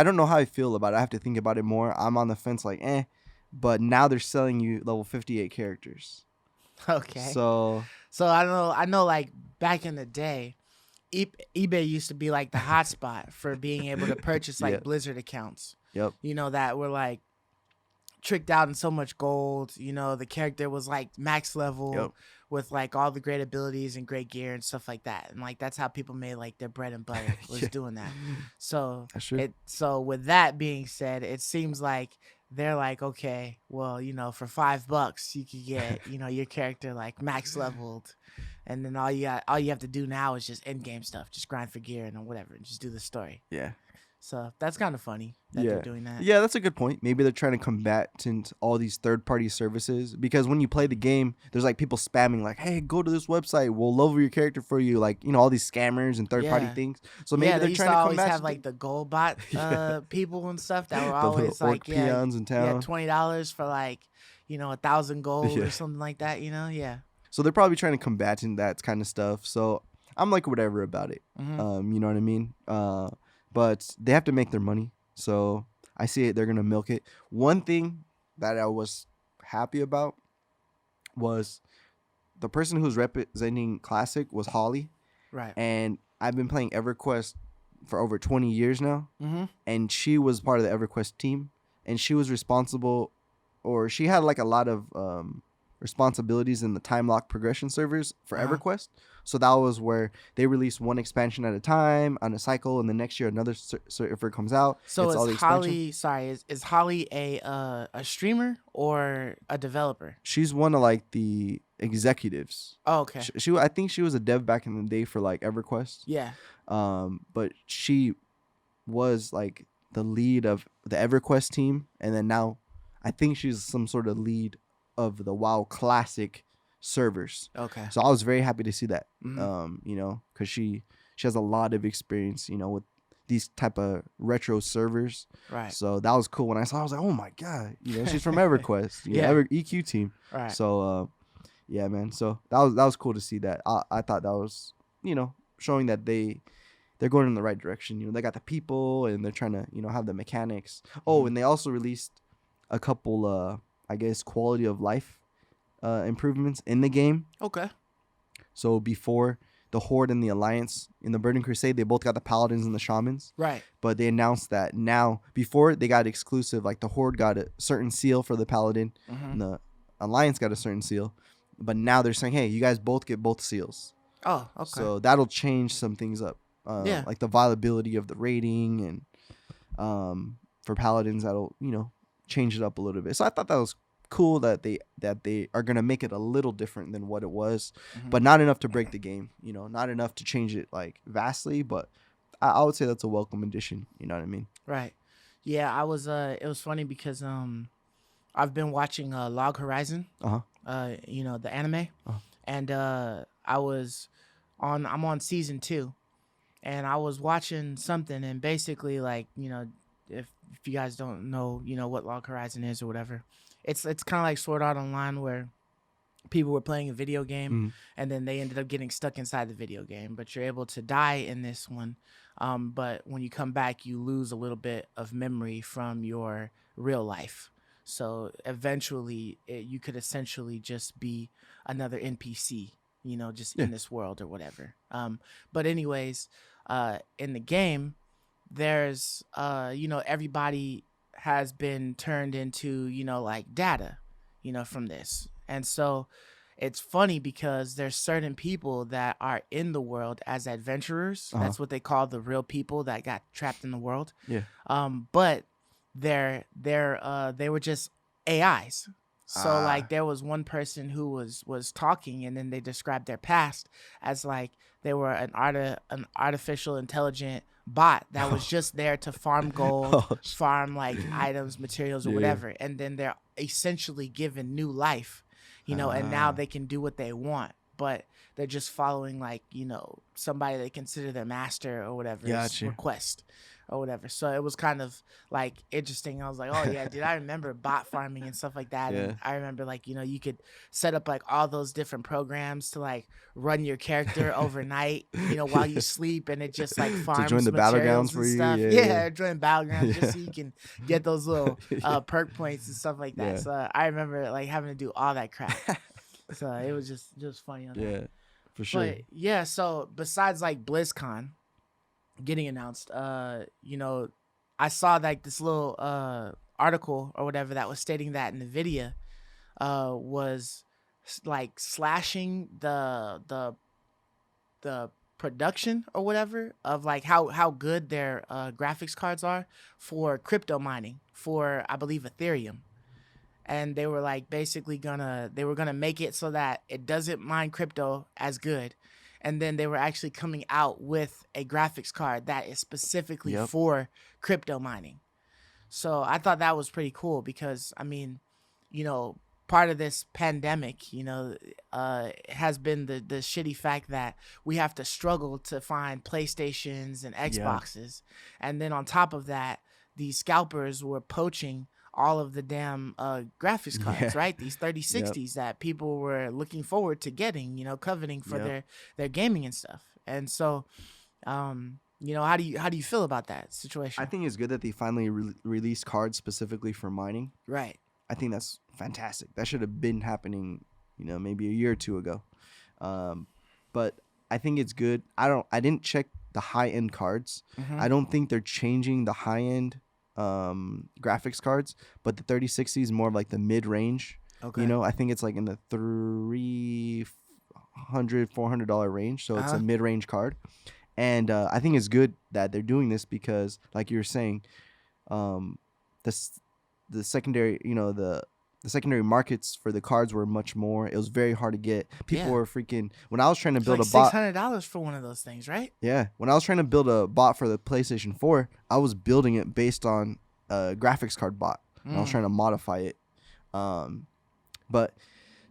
don't know how I feel about it. I have to think about it more. I'm on the fence, like but now they're selling you level 58 characters. Okay. So I know like back in the day, eBay used to be like the hotspot for being able to purchase like Blizzard accounts. Yep. That were like tricked out in so much gold. The character was like max level with like all the great abilities and great gear and stuff like that. And like that's how people made like their bread and butter was doing that. So so with that being said, it seems like they're like, okay, well, for $5 you could get, your character like max leveled, and then all you have to do now is just end game stuff, just grind for gear and whatever, and just do the story. Yeah. So that's kind of funny that they're Yeah. doing that. Yeah, that's a good point. Maybe they're trying to combat all these third-party services, because when you play the game, there's like people spamming like, "Hey, go to this website. We'll level your character for you." Like, all these scammers and third-party Yeah. things. So maybe They they're used trying to to always combat have like the gold bot Yeah. people and stuff that were the little always orc like, yeah, peons in town. $20 for like, 1,000 gold Yeah. or something like that. Yeah. So they're probably trying to combat that kind of stuff. So I'm like whatever about it. Mm-hmm. You know what I mean? But they have to make their money. So I see it. They're gonna milk it. One thing that I was happy about was the person who's representing Classic was Holly, Right. and I've been playing EverQuest for over 20 years now, Mm-hmm. and she was part of the EverQuest team, and she was responsible, or she had like a lot of responsibilities in the time lock progression servers for Uh-huh. EverQuest. So that was where they released one expansion at a time on a cycle, and the next year another server comes out. So it's all the is expansion. Holly? Sorry, is Holly a streamer or a developer? She's one of like the executives. Oh, okay. I think she was a dev back in the day for like EverQuest. Yeah. But she was like the lead of the EverQuest team, and then now I think she's some sort of lead of the WoW Classic servers. Okay. So I was very happy to see that. Mhm. Because she has a lot of experience, with these type of retro servers. Right. So that was cool. When I saw, I was like, oh my god, she's from EverQuest, Yeah. EQ team. Right. So yeah, man. So that was cool to see that. I thought that was, showing that they're going in the right direction. They got the people, and they're trying to, have the mechanics. Oh, and they also released a couple I guess quality of life improvements in the game. Okay. So before, the Horde and the Alliance in the Burning Crusade, they both got the Paladins and the Shamans. Right. But they announced that now, before they got exclusive, like the Horde got a certain seal for the Paladin, and the Alliance got a certain seal. But now they're saying, hey, you guys both get both seals. Oh, okay. So that'll change some things up. Yeah. Like the viability of the rating, and for Paladins, that'll, change it up a little bit. So I thought that was cool that they are gonna make it a little different than what it was, but not enough to break the game. Not enough to change it like vastly, but I would say that's a welcome addition. You know what I mean? Right. Yeah, I was. It was funny because I've been watching Log Horizon. Uh-huh. The anime, Uh-huh. and I'm on season 2, and I was watching something, and basically like if you guys don't know what Log Horizon is or whatever, it's kind of like Sword Art Online, where people were playing a video game and then they ended up getting stuck inside the video game, but you're able to die in this one. But when you come back, you lose a little bit of memory from your real life. So eventually you could essentially just be another NPC, just in this world or whatever. But anyways, in the game, there's, everybody has been turned into, like data, from this. And so it's funny because there's certain people that are in the world as adventurers. Uh-huh. That's what they call the real people that got trapped in the world. Yeah. But they were just AIs. So like there was one person who was talking, and then they described their past as like they were an artificial intelligent bot that was just there to farm gold, farm like items, materials, or whatever, and then they're essentially given new life, and now they can do what they want, but they're just following like somebody they consider their master or whatever's request or whatever. So it was kind of like interesting. I was like, oh yeah, dude, I remember bot farming and stuff like that. And I remember like you could set up like all those different programs to like run your character overnight, while you sleep, and it just like farms to join the materials battlegrounds for and you. stuff. Yeah. Join battlegrounds just so you can get those little perk points and stuff like that. So I remember like having to do all that crap. So it was just funny on that. Yeah, for sure. But yeah, so besides like BlizzCon getting announced, I saw like this little article or whatever that was stating that NVIDIA was like slashing the production or whatever of like how good their graphics cards are for crypto mining for, I believe, Ethereum. And they were like basically gonna make it so that it doesn't mine crypto as good. And then they were actually coming out with a graphics card that is specifically Yep. for crypto mining. So I thought that was pretty cool because, I mean, you know, part of this pandemic, you know, has been the shitty fact that we have to struggle to find PlayStations and Yeah. Xboxes. And then on top of that, these scalpers were poaching all of the damn graphics cards, Yeah. right? These Yep. 3060s that people were looking forward to getting, you know, coveting for Yep. their gaming and stuff. And so, you know, how do you feel about that I situation? think it's good that they finally released cards specifically for mining. Right. I think that's fantastic. That should have been happening, you know, maybe a year or two ago. But I think it's good. I didn't check the high end cards. Mm-hmm. I don't think they're changing the high end graphics cards, but the 3060 is more of like the mid range. Okay. You know, I think it's like in the $300-$400 range, so it's a mid range card. And I think it's good that they're doing this because, like you were saying, the secondary, you know, the secondary markets for the cards were much more. It was very hard to get. People were freaking. When I was trying to build like a bot, $600 for one of those things, right? yeah. When I was trying to build a bot for the PlayStation 4, I was building it based on a graphics card bot. And I was trying to modify it. But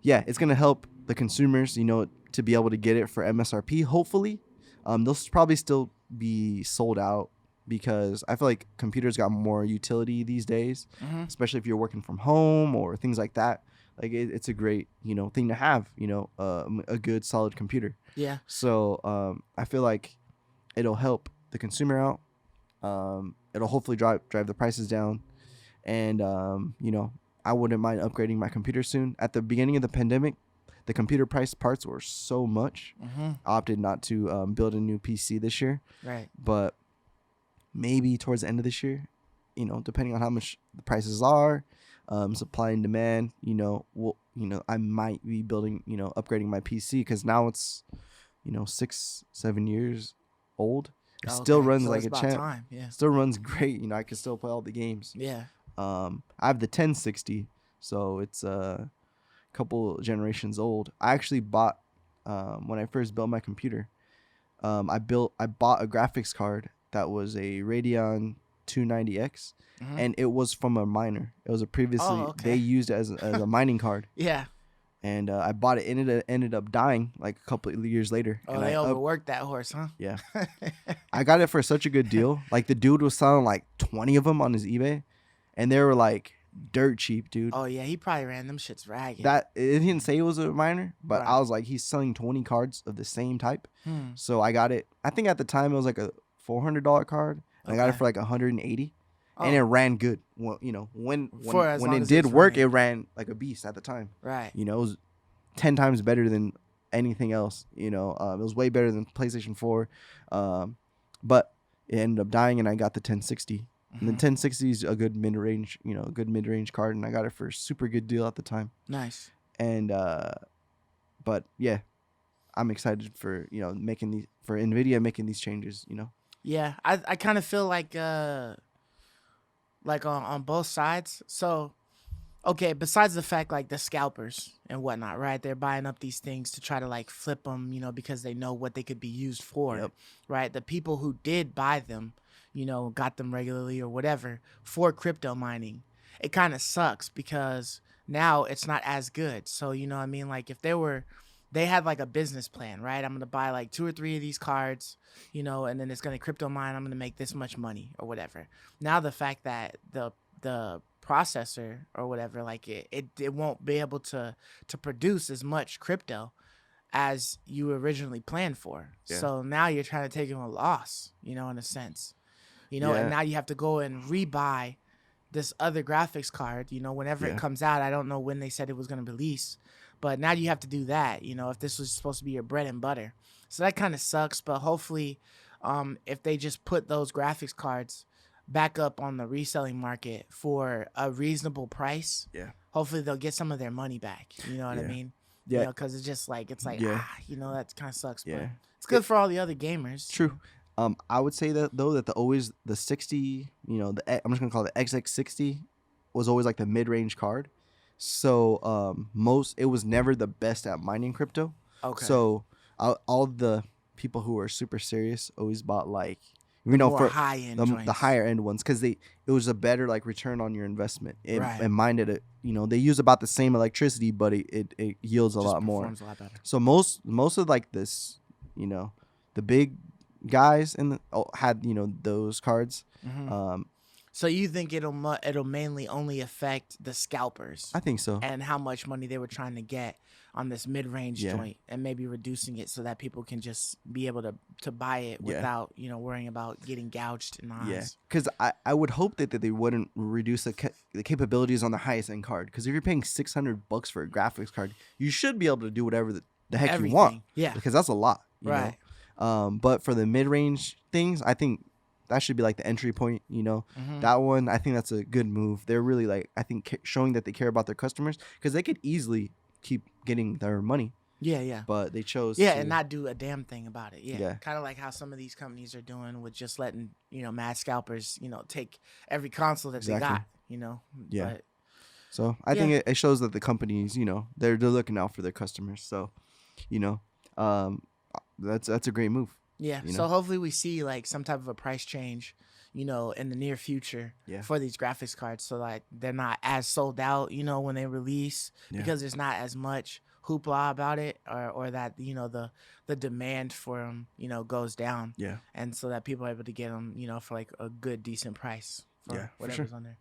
yeah, it's gonna help the consumers, you know, to be able to get it for MSRP. Hopefully, they'll probably still be sold out because I feel like computers got more utility these days, especially if you're working from home or things like that. Like it's a great, you know, thing to have, you know, a good solid computer. Yeah. So I feel like it'll help the consumer out. It'll hopefully drive the prices down, and you know, I wouldn't mind upgrading my computer soon. At the beginning of the pandemic, the computer price parts were so much. I opted not to build a new PC this year. Right. But maybe towards the end of this year, you know, depending on how much the prices are, supply and demand, you know, I might be building, you know, upgrading my PC because now it's, you know, 6-7 years old. It still runs like a champ. Time. Yeah. Still runs great. You know, I can still play all the games. Yeah. I have the 1060, so it's a couple generations old. I actually bought when I first built my computer. I bought a graphics card that was a Radeon 290X, and it was from a miner. It was a previously they used it as a mining card. Yeah. And I bought it, and it ended up dying like a couple of years later. Oh, and they overworked that horse, huh? Yeah. I got it for such a good deal. Like the dude was selling like 20 of them on his eBay, and they were like dirt cheap, dude. Oh yeah, he probably ran them shits ragged. That it didn't say it was a miner, but Right. I was like, he's selling 20 cards of the same type. So I got it. I think at the time it was like a $400 card. And I got it for like 180, and it ran good. Well, you know, when it did work, it ran like a beast at the time. Right. You know, it was 10 times better than anything else. You know, it was way better than PlayStation 4. But it ended up dying, and I got the 1060. And the 1060 is a good mid-range, you know, card, and I got it for a super good deal at the time. Nice. And but yeah, I'm excited for, you know, for NVIDIA making these changes, you know. Yeah, I kind of feel like on both sides. So, okay, besides the fact like the scalpers and whatnot, right? They're buying up these things to try to like flip them, you know, because they know what they could be used for, right? The people who did buy them, you know, got them regularly or whatever for crypto mining. It kind of sucks because now it's not as good. So, you know what I mean? Like if they had like a business plan, right? I'm going to buy like 2 or 3 of these cards, you know, and then it's going to crypto mine. I'm going to make this much money or whatever. Now the fact that the processor or whatever, like it won't be able to produce as much crypto as you originally planned for. Yeah. So now you're trying to take in a loss, you know, in a sense, you know, and now you have to go and rebuy this other graphics card, you know, whenever it comes out. I don't know when they said it was going to release. But now you have to do that, you know, if this was supposed to be your bread and butter. So that kind of sucks. But hopefully, if they just put those graphics cards back up on the reselling market for a reasonable price, hopefully they'll get some of their money back. You know what I mean? You Yeah. know, because it's just like Yeah. you know, that kind of sucks. But Yeah. it's good for all the other gamers. you True. know. I would say that though that the 60, I'm just gonna call it XX60 was always like the mid range card. So it was never the best at mining crypto. Okay. So all the people who were super serious always bought like The more for high end the joints. higher end ones because it was a better like return on your investment. Right. And minded it, they use about the same electricity, but it yields a Just lot more. performs a lot better. So most of like this, the big guys had those cards. Mm-hmm. So you think it'll mainly only affect the scalpers? I think so. And how much money they were trying to get on this mid-range joint, and maybe reducing it so that people can just be able to buy it without worrying about getting gouged in the eyes. Yeah, because I would hope that they wouldn't reduce the capabilities on the highest end card. Because if you're paying $600 for a graphics card, you should be able to do whatever the heck you want. Yeah, because that's a lot. You right. know? But for the mid-range things, I think that should be like the entry point. Mm-hmm. That one, I think that's a good move. They're really like, I think, showing that they care about their customers, because they could easily keep getting their money. Yeah. But they chose and not do a damn thing about it. Yeah. Kind of like how some of these companies are doing with just letting, mad scalpers, take every console that they got, Yeah. But, so I think it shows that the companies, they're looking out for their customers. So, that's a great move. Yeah. So hopefully we see like some type of a price change, in the near future for these graphics cards. So like they're not as sold out, when they release, because there's not as much hoopla about it, or that, the demand for them, goes down. Yeah. And so that people are able to get them, for like a good, decent price for whatever's on there.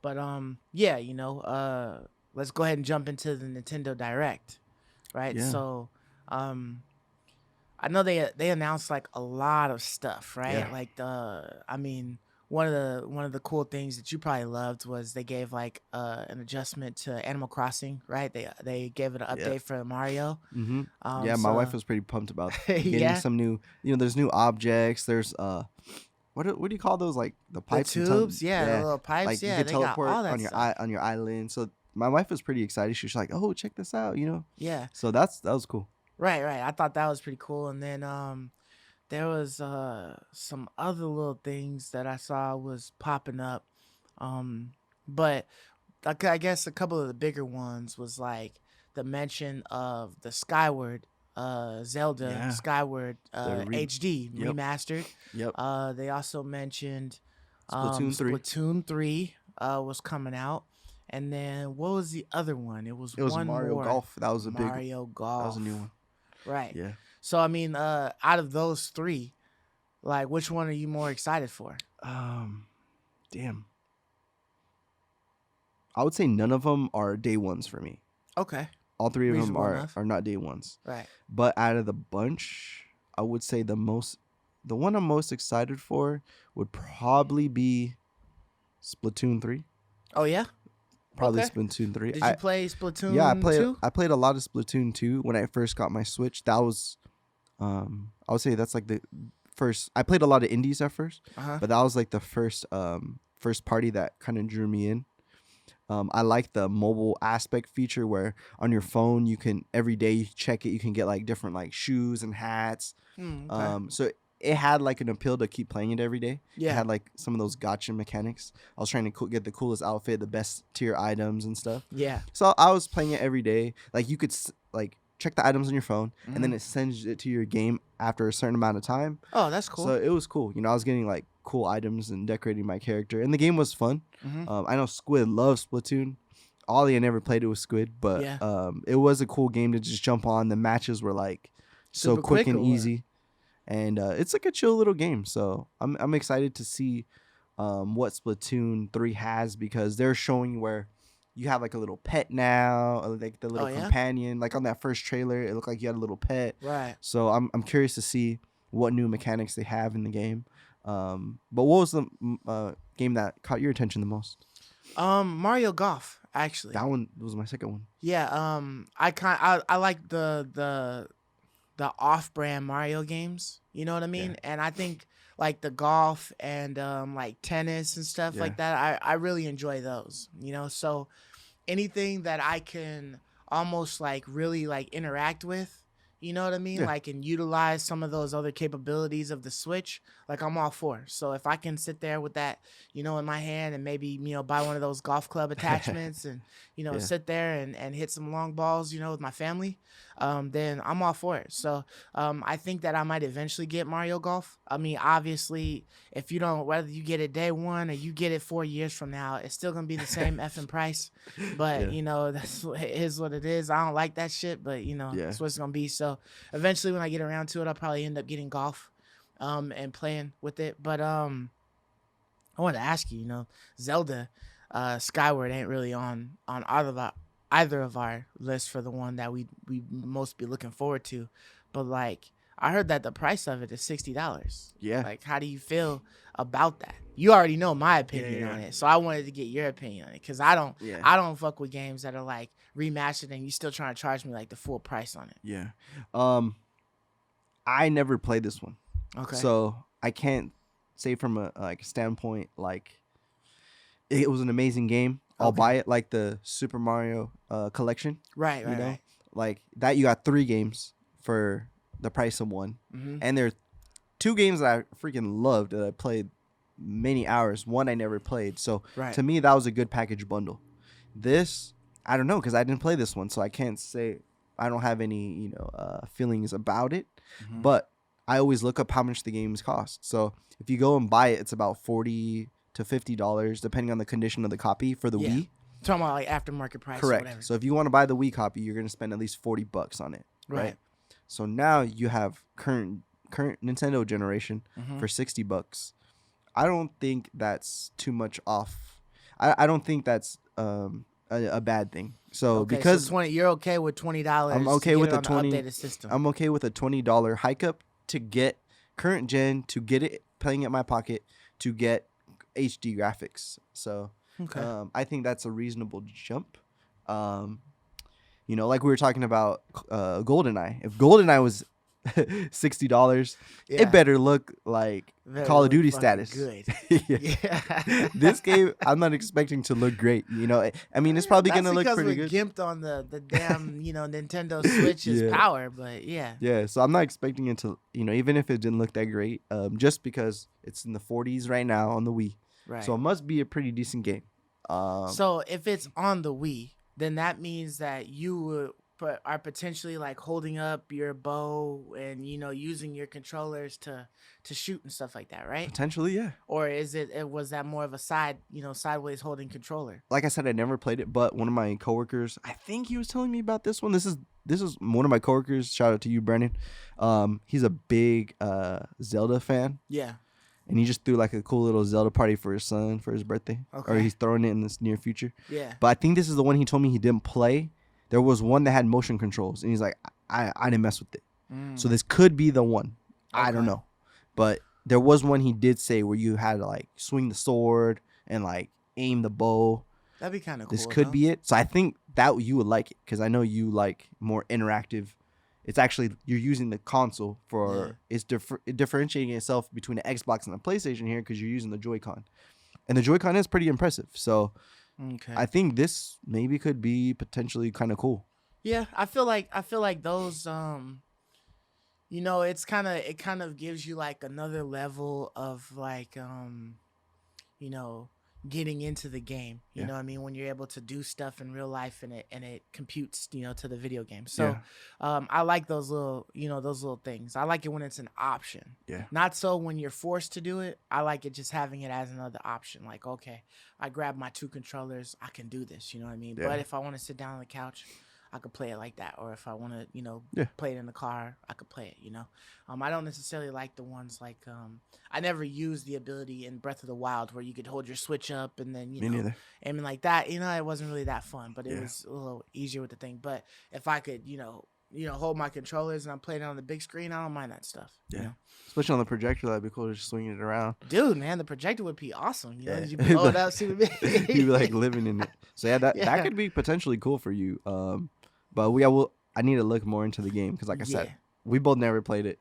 But, let's go ahead and jump into the Nintendo Direct. Right. Yeah. So, I know they announced like a lot of stuff, right? Yeah. Like one of the cool things that you probably loved was they gave like an adjustment to Animal Crossing, right? They gave it an update for Mario. Mm-hmm. My wife was pretty pumped about getting some new. There's new objects. There's what do you call those, like the pipes? The tubes, the little pipes. Like you they could teleport got all that on your stuff. on your island. So my wife was pretty excited. She was like, "Oh, check this out!" Yeah. So that was cool. Right. I thought that was pretty cool. And then there was some other little things that I saw was popping up. But like, I guess a couple of the bigger ones was like the mention of the Skyward Zelda Skyward HD remastered. Yep. They also mentioned Splatoon 3 was coming out. And then what was the other one? It was one Mario more. Golf. That was a Mario Golf. That was a new one. Right. Yeah. So I mean, out of those three, like, which one are you more excited for? Damn. I would say none of them are day ones for me. Okay. All three of Reasonable them enough. are not day ones. Right. But out of the bunch, I would say the one I'm most excited for would probably be Splatoon 3. Oh yeah. Probably Okay. Splatoon 3. Did you play Splatoon? Yeah, 2? I played a lot of Splatoon 2 when I first got my Switch. That was I would say that's like the first. I played a lot of indies at first, but that was like the first party that kind of drew me in. I like the mobile aspect feature where on your phone you can every day you check it, you can get like different like shoes and hats. Okay. So it had like an appeal to keep playing it every day. Yeah. It had like some of those gotcha mechanics. I was trying to get the coolest outfit, the best tier items and stuff. Yeah. So I was playing it every day. Like you could like check the items on your phone, and then it sends it to your game after a certain amount of time. Oh, that's cool. So it was cool. I was getting like cool items and decorating my character, and the game was fun. I know Squid loves Splatoon. Ollie, I never played it with Squid, but it was a cool game to just jump on. The matches were like so Super quick quick and or what? easy, and it's like a chill little game. So I'm excited to see what Splatoon 3 has, because they're showing where you have like a little pet now, or like the little companion. Like on that first trailer, it looked like you had a little pet. Right. So I'm curious to see what new mechanics they have in the game. But what was the game that caught your attention the most? Mario Golf, actually. That one was my second one. Yeah. I like the off-brand Mario games. You know what I mean? Yeah. And I think like the golf and like tennis and stuff like that, I really enjoy those. So anything that I can almost like really like interact with, you know what I mean? Yeah. Like, and utilize some of those other capabilities of the Switch, like I'm all for. So if I can sit there with that, you know, in my hand and maybe, you know, buy one of those golf club attachments and, you know, Yeah. sit there and hit some long balls, you know, with my family, then I'm all for it. So I think that I might eventually get Mario Golf. I mean, obviously, if you don't, whether you get it day one or you get it 4 years from now, it's still gonna be the same effing price. But Yeah. you know, it is what it is. I don't like that shit, but you know, Yeah. that's what it's gonna be. So eventually, when I get around to it, I'll probably end up getting golf, and playing with it. But I wanted to ask you, you know, Zelda, Skyward ain't really on either of our lists for the one that we most be looking forward to. But like, I heard that the price of it is $60. Yeah. Like, how do you feel about that? You already know my opinion Yeah. on it, so I wanted to get your opinion on it because I Yeah. don't fuck with games that are like remastered and you still trying to charge me like the full price on it. Yeah. I never played this one. Okay. So I can't say from a like standpoint like it was an amazing game. I'll Okay. buy it like the Super Mario collection. Right. You know, Right. like that you got 3 games for the price of one. Mm-hmm. And there are 2 games that I freaking loved that I played many hours. One I never played. So Right. to me that was a good package bundle. This I don't know because I didn't play this one, so I can't say I don't have any, you know, feelings about it. Mhm. But I always look up how much the games cost. So if you go and buy it, it's about $40 to $50 depending on the condition of the copy for the Yeah. Wii. Talking about like aftermarket price. Or Correct. whatever. So if you want to buy the Wii copy, you're gonna spend at least $40 on it. Right. So now you have current Nintendo generation Mhm. for $60. I don't think that's too much off. I don't think that's a bad thing. So Okay, because so you're okay with $20. I'm okay with the 20 updated system. I'm okay with a $20 hike up to get current gen, to get it playing at my pocket, to get HD graphics. So okay. I think that's a reasonable jump. You know, like we were talking about GoldenEye. If GoldenEye was $60, Yeah. it better look like Better Call of look Duty fucking status. Good. Yeah. Yeah. This game, I'm not expecting to look great. You know, I mean, it's probably gonna look pretty good. Gimped on the damn, you know, Nintendo Switch's Yeah. power, but yeah. Yeah, so I'm not expecting it to, you know, even if it didn't look that great, just because it's in the 40s right now on the Wii. Right. So it must be a pretty decent game. So if it's on the Wii, then that means that you are potentially like holding up your bow and, you know, using your controllers to shoot and stuff like that, right? Potentially, yeah. Or was that more of a sideways holding controller? Like I said, I never played it, but one of my coworkers, I think he was telling me about this one. This is one of my coworkers. Shout out to you, Brennan. He's a big Zelda fan. Yeah. And he just threw like a cool little Zelda party for his son for his birthday. Okay. Or he's throwing it in this near future. Yeah. But I think this is the one he told me he didn't play. There was one that had motion controls, and he's like, I didn't mess with it. So this could be the one. I don't Okay. know. But there was one he did say where you had to like swing the sword and like aim the bow. That'd be kind of cool. This could be it. So I think that you would like it because I know you like more interactive. It's actually you're using the console for it's differentiating itself between the Xbox and the PlayStation here because you're using the Joy-Con, and the Joy-Con is pretty impressive. So Okay. I think this maybe could be potentially kind of cool. Yeah, I feel like those you know, it kind of gives you like another level of like you know, getting into the game. You Yeah. know what I mean? When you're able to do stuff in real life and it computes, you know, to the video game. So I like those little things. I like it when it's an option. Yeah. Not so when you're forced to do it. I like it just having it as another option. Like, okay, I grab my 2 controllers, I can do this, you know what I mean? Yeah. But if I want to sit down on the couch, I could play it like that. Or if I want to, you know, Yeah. play it in the car, I could play it, you know? I don't necessarily like the ones like, I never used the ability in Breath of the Wild where you could hold your Switch up and then, you Me know, neither. aiming like that. You know, it wasn't really that fun, but it Yeah. was a little easier with the thing. But if I could, you know, hold my controllers and I'm playing it on the big screen, I don't mind that stuff. Yeah. You know? Especially on the projector, that'd be cool to just swinging it around. Dude, man, the projector would be awesome. You know, Yeah. you blow it up, see what I mean? You like living in it. So yeah, that Yeah. could be potentially cool for you. But I need to look more into the game because, like I said, Yeah. we both never played it.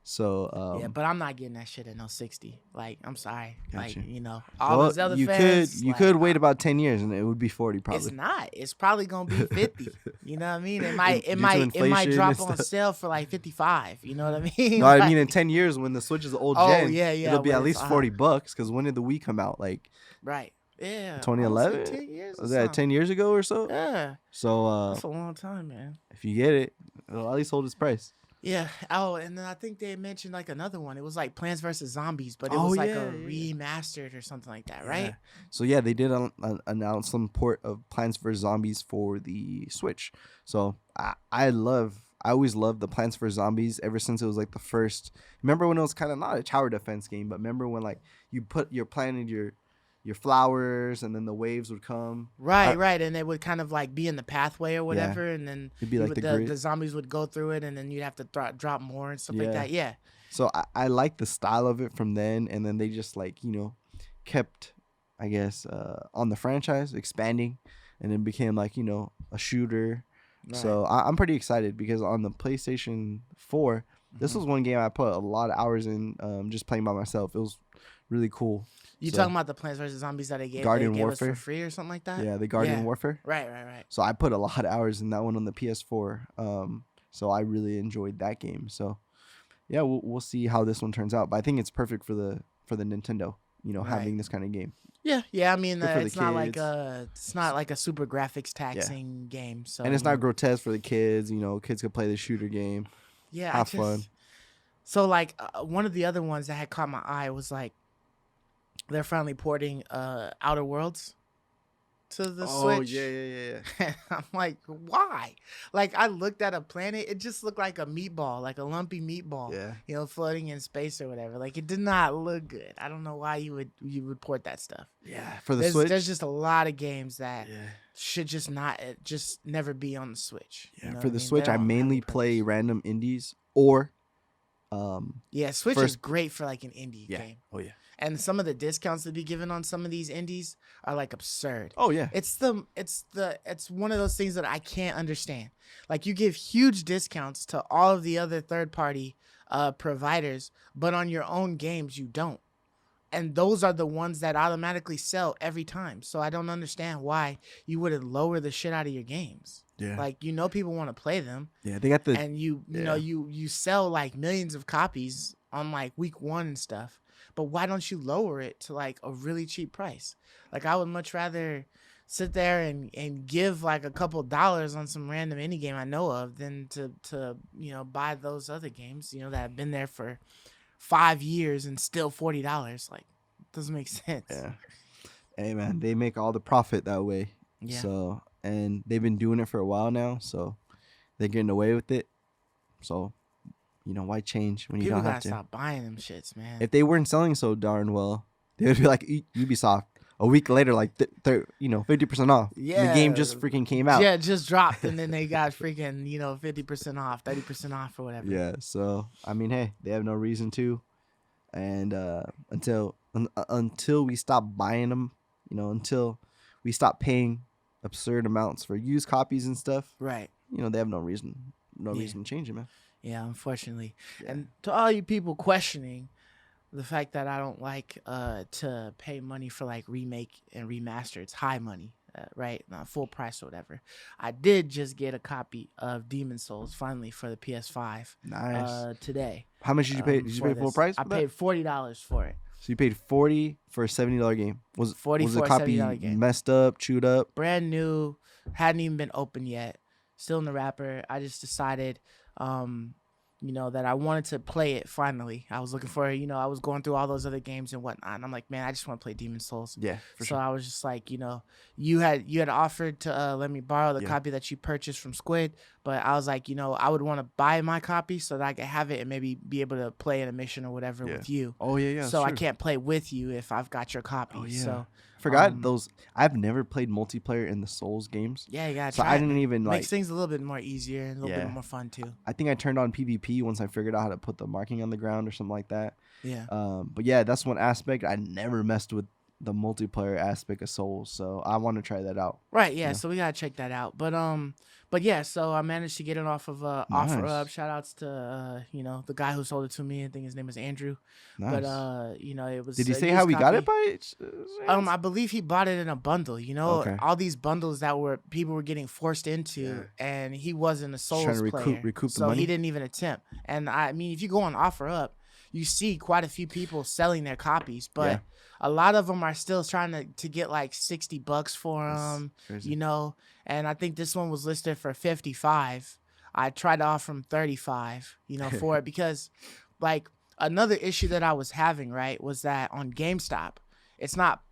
So Yeah, but I'm not getting that shit at no 60. Like, I'm sorry. Gotcha. Like, all well, those other you fans. could wait about 10 years and it would be 40 It's probably. not. It's probably gonna be 50. You know what I mean? It might Due to it might inflation drop and on stuff. sale for like 55. You know what I mean? No, I Like, mean in 10 years when the Switch is old oh gen, yeah, it'll be when at it's least $40 because when did the Wii come out? Like right. Yeah. 2011? Honestly, 10 years or Was that something. 10 years ago or so? Yeah. So That's a long time, man. if you get it, it'll at least hold its price. Yeah. Oh, and then I think they mentioned like another one. It was like Plants vs Zombies, but it Oh, was like yeah, a yeah. remastered or something like that, right? Yeah. So yeah, they did announce some port of Plants vs Zombies for the Switch. So I always loved the Plants vs Zombies ever since it was like the first. Remember when it was kind of not a tower defense game, but remember when like you planted your flowers and then the waves would come. Right, and they would kind of like be in the pathway or whatever, and then It'd be like the zombies would go through it, and then you'd have to drop more and stuff like that. Yeah. So I like the style of it from then, and then they just like kept, I guess, on the franchise expanding, and it became like a shooter. Right. So I'm pretty excited because on the PlayStation 4, this was one game I put a lot of hours in, just playing by myself. It was really cool. You talking about the Plants vs Zombies that they gave us for free or something like that? Yeah, the Guardian Warfare. Right. So I put a lot of hours in that one on the PS4. So I really enjoyed that game. So yeah, we'll see how this one turns out. But I think it's perfect for the Nintendo. Having this kind of game. Yeah. I mean, Good for it's the not like a super graphics taxing game. So and it's not grotesque for the kids. Kids could play the shooter game. Yeah, have fun. So like one of the other ones that had caught my eye was like they're finally porting Outer Worlds to the Switch. Oh yeah. I'm like, why? Like I looked at a planet, it just looked like a meatball, like a lumpy meatball. Yeah. Floating in space or whatever. Like it did not look good. I don't know why you would port that stuff. Yeah, for the Switch. There's just a lot of games that should just never be on the Switch. Yeah, for the Switch, I mainly play random indies or. Switch is great for like an indie game. Oh yeah. And some of the discounts that be given on some of these indies are like absurd. Oh yeah. It's one of those things that I can't understand. Like you give huge discounts to all of the other third party providers, but on your own games you don't. And those are the ones that automatically sell every time. So I don't understand why you wouldn't lower the shit out of your games. Yeah. Like people want to play them. Yeah, they got the and you sell like millions of copies on like week 1 and stuff. But why don't you lower it to like a really cheap price? Like I would much rather sit there and give like a couple dollars on some random indie game I know of than to buy those other games, that have been there for 5 years and still $40. Like it doesn't make sense. Yeah. Hey man, they make all the profit that way. Yeah. So and they've been doing it for a while now, so they're getting away with it. So why change when you don't have to? People gotta stop buying them shits, man. If they weren't selling so darn well, they would be like Ubisoft. A week later, like 50% off. Yeah, the game just freaking came out. Yeah, it just dropped, and then they got freaking 50% off, 30% off, or whatever. Yeah. So I mean, hey, they have no reason to, and until we stop buying them, until we stop paying absurd amounts for used copies and stuff, right? They have no reason to change it, man. Yeah, unfortunately. Yeah. And to all you people questioning the fact that I don't like to pay money for like remake and remaster, it's high money, right? Not full price or whatever. I did just get a copy of Demon Souls finally for the PS5. Nice. Today. How much did you pay? Did you pay full price? I paid $40 for it. So you paid $40 for a $70 game. Was the copy game. Messed up, chewed up? Brand new, hadn't even been opened yet. Still in the wrapper. I just decided, that I wanted to play it finally. I was looking for, I was going through all those other games and whatnot. And I'm like, man, I just want to play Demon Souls. Yeah, for sure. So I was just like, you had offered to let me borrow the copy that you purchased from Squid. But I was like, I would want to buy my copy so that I could have it and maybe be able to play in a mission or whatever with you. Oh, yeah. So I can't play with you if I've got your copy. Oh, yeah. So forgot those. I've never played multiplayer in the Souls games. Yeah, you gotta try. So I didn't even makes things a little bit more easier and a little bit more fun too. I think I turned on PvP once I figured out how to put the marking on the ground or something like that. Yeah. But yeah, that's one aspect I never messed with the multiplayer aspect of Souls, so I want to try that out. Right, yeah, Yeah. so we gotta check that out. But yeah, so I managed to get it off of offer up. Nice. Shout outs to the guy who sold it to me. I think his name is Andrew. But Nice. it was Did he a say used how he got it copy. by chance? I believe he bought it in a bundle. Okay. All these bundles that people were getting forced into, Yeah. and he wasn't a trying Souls to player, recoup the so money? he didn't even attempt. And I mean, if you go on offer up, you see quite a few people selling their copies, but Yeah. a lot of them are still trying to get like $60 for That's them, crazy. And I think this one was listed for 55. I tried to offer him 35, for it because like another issue that I was having, right, was that on GameStop, it's not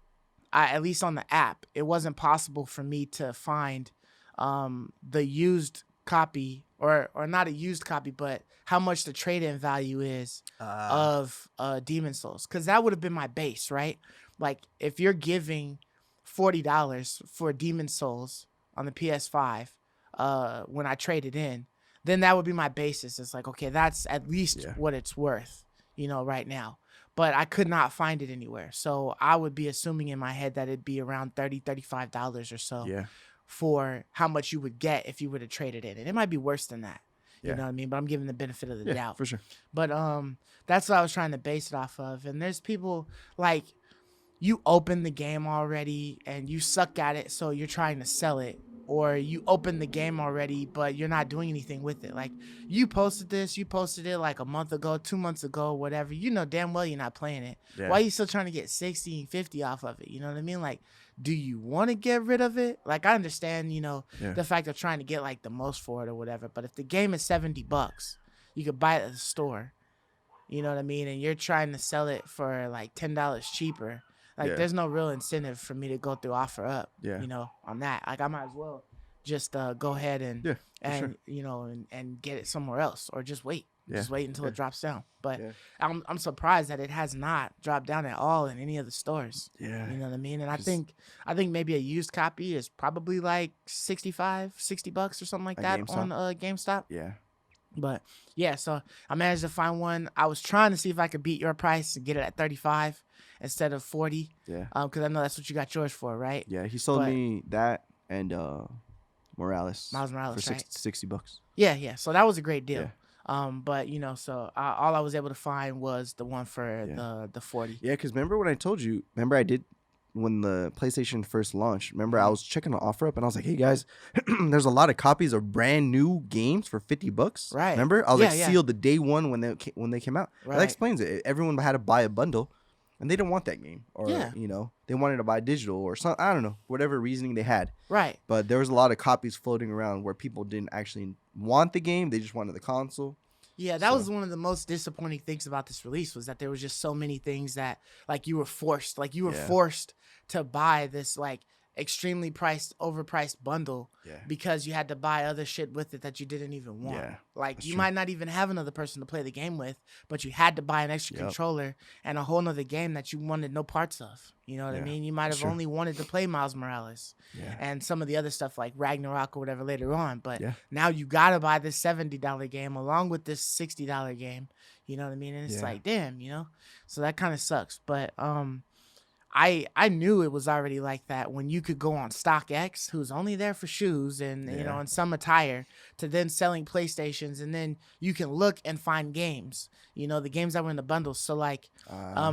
at least on the app, it wasn't possible for me to find the used copy or not a used copy, but how much the trade-in value is of Demon Souls, because that would have been my base, right? Like if you're giving $40 for Demon Souls on the PS5 when I trade it in, then that would be my basis. It's like, okay, that's at least what it's worth, right now. But I could not find it anywhere. So I would be assuming in my head that it'd be around $35 or so for how much you would get if you were to trade it in. And it might be worse than that. You know what I mean? But I'm giving the benefit of the doubt. For sure. But that's what I was trying to base it off of. And there's people like, you open the game already and you suck at it, so you're trying to sell it. Or you open the game already, but you're not doing anything with it. Like, you posted it like a month ago, 2 months ago, whatever. You know damn well you're not playing it. Yeah. Why are you still trying to get 60 and 50 off of it? You know what I mean? Like, do you want to get rid of it? Like, I understand, the fact of trying to get like the most for it or whatever. But if the game is $70, you could buy it at the store. You know what I mean? And you're trying to sell it for like $10 cheaper. Like, there's no real incentive for me to go through offer up, on that. Like, I might as well just go ahead and and get it somewhere else, or just wait. Just wait until it drops down. But I'm surprised that it has not dropped down at all in any of the stores. Yeah. You know what I mean? And I think maybe a used copy is probably like $60 or something like that GameStop? on GameStop. Yeah. But yeah, so I managed to find one. I was trying to see if I could beat your price and get it at 35 instead of 40. Yeah. Because I know that's what you got yours for, right? Yeah. He sold me that and Morales. Miles Morales, for right? $60. Yeah. So that was a great deal. Yeah. But so all I was able to find was the one for the 40. Yeah, because remember when I told you? Remember I did when the PlayStation first launched. Remember I was checking the offer up and I was like, "Hey guys, there's a lot of copies of brand new games for $50." Right. Remember? I was Yeah. sealed the day one when they came out. Right. That explains it. Everyone had to buy a bundle, and they didn't want that game, or they wanted to buy digital or something. I don't know, whatever reasoning they had. Right. But there was a lot of copies floating around where people didn't actually want the game; they just wanted the console. Yeah, that was one of the most disappointing things about this release, was that there was just so many things that like you were forced to buy this like extremely overpriced bundle because you had to buy other shit with it that you didn't even want. Yeah, like you might not even have another person to play the game with, but you had to buy an extra controller and a whole nother game that you wanted no parts of. You know what I mean? You might have only wanted to play Miles Morales and some of the other stuff like Ragnarok or whatever later on. But now you got to buy this $70 game along with this $60 game. You know what I mean? And it's like, damn, so that kind of sucks. But I knew it was already like that when you could go on StockX, who's only there for shoes and and some attire, to then selling PlayStations, and then you can look and find games. The games that were in the bundles. So like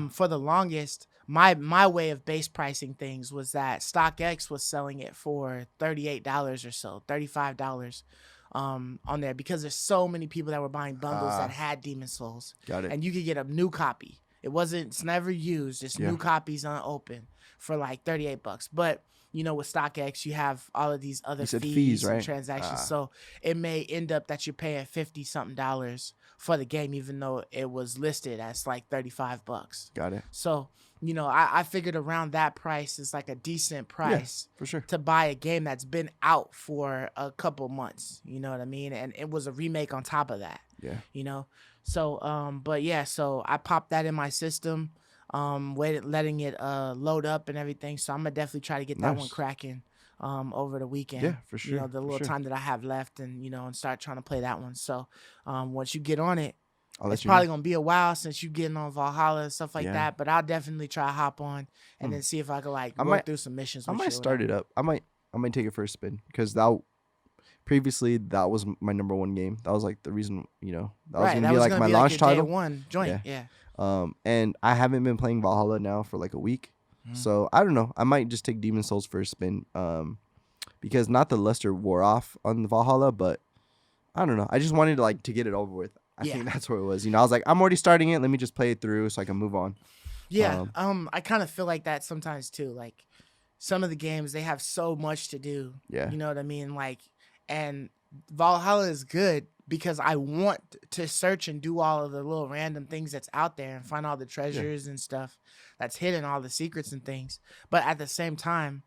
for the longest, my way of base pricing things was that StockX was selling it for $38 or so, $35 on there, because there's so many people that were buying bundles that had Demon Souls. Got it. And you could get a new copy. It's never used. It's new copies unopened for like $38. But with StockX, you have all of these other fees, right? And transactions. So it may end up that you're paying $50-something for the game, even though it was listed as like $35. Got it. So I figured around that price is like a decent price for sure to buy a game that's been out for a couple months. You know what I mean? And it was a remake on top of that. Yeah. So but yeah, so I popped that in my system, letting it load up and everything. So I'm gonna definitely try to get that one cracking over the weekend. Yeah, for sure. The little time that I have left, and and start trying to play that one. So once you get on it, It's probably gonna be a while since you getting on Valhalla and stuff like that, but I'll definitely try to hop on and then see if I can like work through some missions. I might start it up. I might take it for a spin because previously that was my number one game. That was like the reason, that was gonna be like my launch title. Day one joint, yeah. And I haven't been playing Valhalla now for like a week, so I don't know. I might just take Demon Souls for a spin, because not the luster wore off on the Valhalla, but I don't know. I just wanted to like to get it over with. I think that's what it was. I was like, I'm already starting it. Let me just play it through so I can move on. Yeah. I kind of feel like that sometimes too. Like some of the games, they have so much to do. Yeah. You know what I mean? Like, and Valhalla is good because I want to search and do all of the little random things that's out there and find all the treasures and stuff that's hidden, all the secrets and things. But at the same time,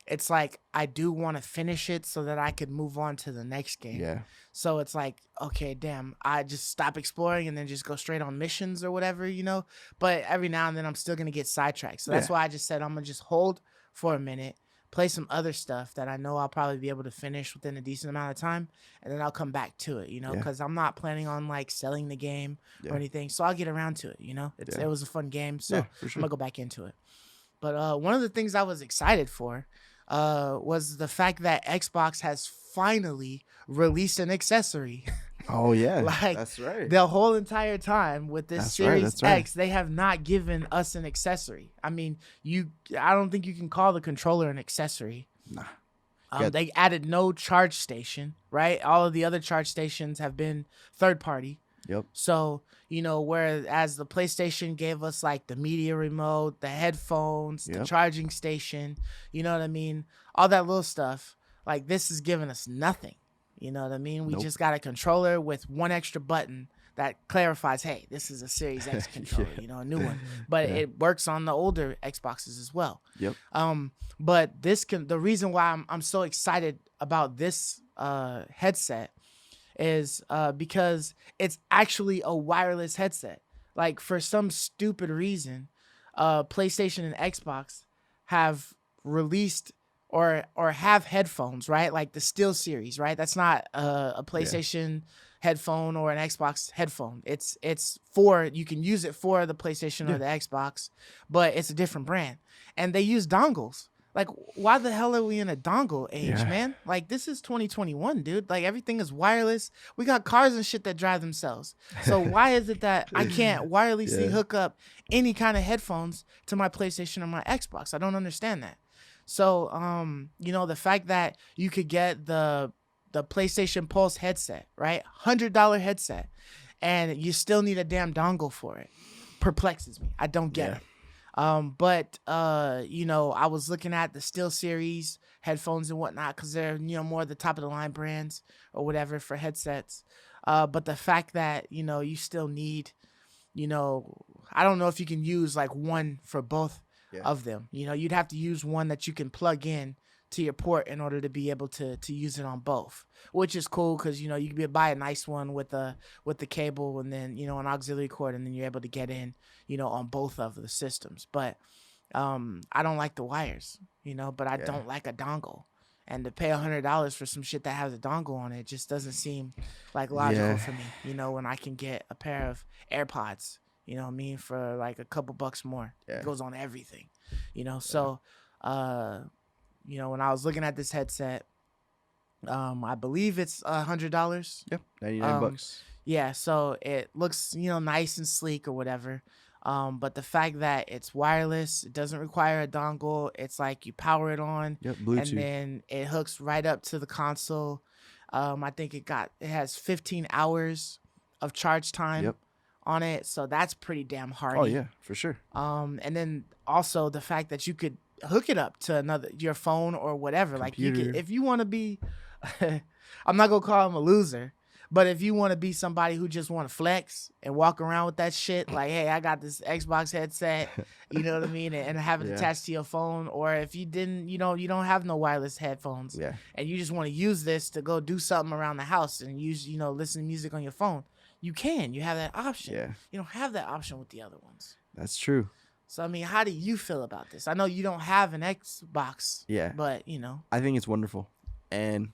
it's like I do want to finish it so that I could move on to the next game. Yeah. So it's like, okay, damn, I just stop exploring and then just go straight on missions or whatever, But every now and then I'm still going to get sidetracked. So that's why I just said I'm going to just hold for a minute, play some other stuff that I know I'll probably be able to finish within a decent amount of time, and then I'll come back to it, because I'm not planning on like selling the game or anything. So I'll get around to it, It was a fun game, so for sure. I'm going to go back into it. But one of the things I was excited for was the fact that Xbox has finally released an accessory. Oh yeah, like that's right. The whole entire time with this Series X, they have not given us an accessory. I mean, I don't think you can call the controller an accessory. Nah. They added no charge station, right? All of the other charge stations have been third party. Yep. So, whereas the PlayStation gave us like the media remote, the headphones, the charging station, you know what I mean? All that little stuff. Like this is giving us nothing. You know what I mean? We just got a controller with one extra button that clarifies, hey, this is a Series X controller, a new one. But it works on the older Xboxes as well. Yep. But the reason why I'm so excited about this headset is because it's actually a wireless headset. Like for some stupid reason, PlayStation and Xbox have released or have headphones, right? Like the Steel Series, right? That's not a PlayStation headphone or an Xbox headphone. It's you can use it for the PlayStation or the Xbox, but it's a different brand. And they use dongles. Like, why the hell are we in a dongle age, man? Like, this is 2021, dude. Like, everything is wireless. We got cars and shit that drive themselves. So why is it that I can't wirelessly hook up any kind of headphones to my PlayStation or my Xbox? I don't understand that. So, the fact that you could get the PlayStation Pulse headset, right? $100 headset, and you still need a damn dongle for it, perplexes me. I don't get it. But I was looking at the Steel Series headphones and whatnot because they're, more of the top of the line brands or whatever for headsets. But the fact that, you still need, I don't know if you can use like one for both of them. You'd have to use one that you can plug in to your port in order to be able to use it on both, which is cool because you can buy a nice one with the cable and then an auxiliary cord, and then you're able to get in on both of the systems. But I don't like the wires, but I don't like a dongle, and to pay $100 for some shit that has a dongle on it just doesn't seem like logical for me, when I can get a pair of AirPods, for like a couple bucks more. It goes on everything, so when I was looking at this headset, I believe it's $100. Yep, $99. Yeah, so it looks, nice and sleek or whatever. But the fact that it's wireless, it doesn't require a dongle. It's like you power it on, Bluetooth, and then it hooks right up to the console. I think it has 15 hours of charge time on it, so that's pretty damn hardy. Oh yeah, for sure. And then also the fact that you could hook it up to your phone or whatever. Computer. Like if you want to be, I'm not gonna call him a loser, but if you want to be somebody who just want to flex and walk around with that shit, like, hey, I got this Xbox headset, you know what I mean, and have it attached to your phone, or if you didn't, you don't have no wireless headphones, and you just want to use this to go do something around the house and use, listen to music on your phone, you have that option. You don't have that option with the other ones. That's true. So, I mean, how do you feel about this? I know you don't have an Xbox. Yeah. But, I think it's wonderful. And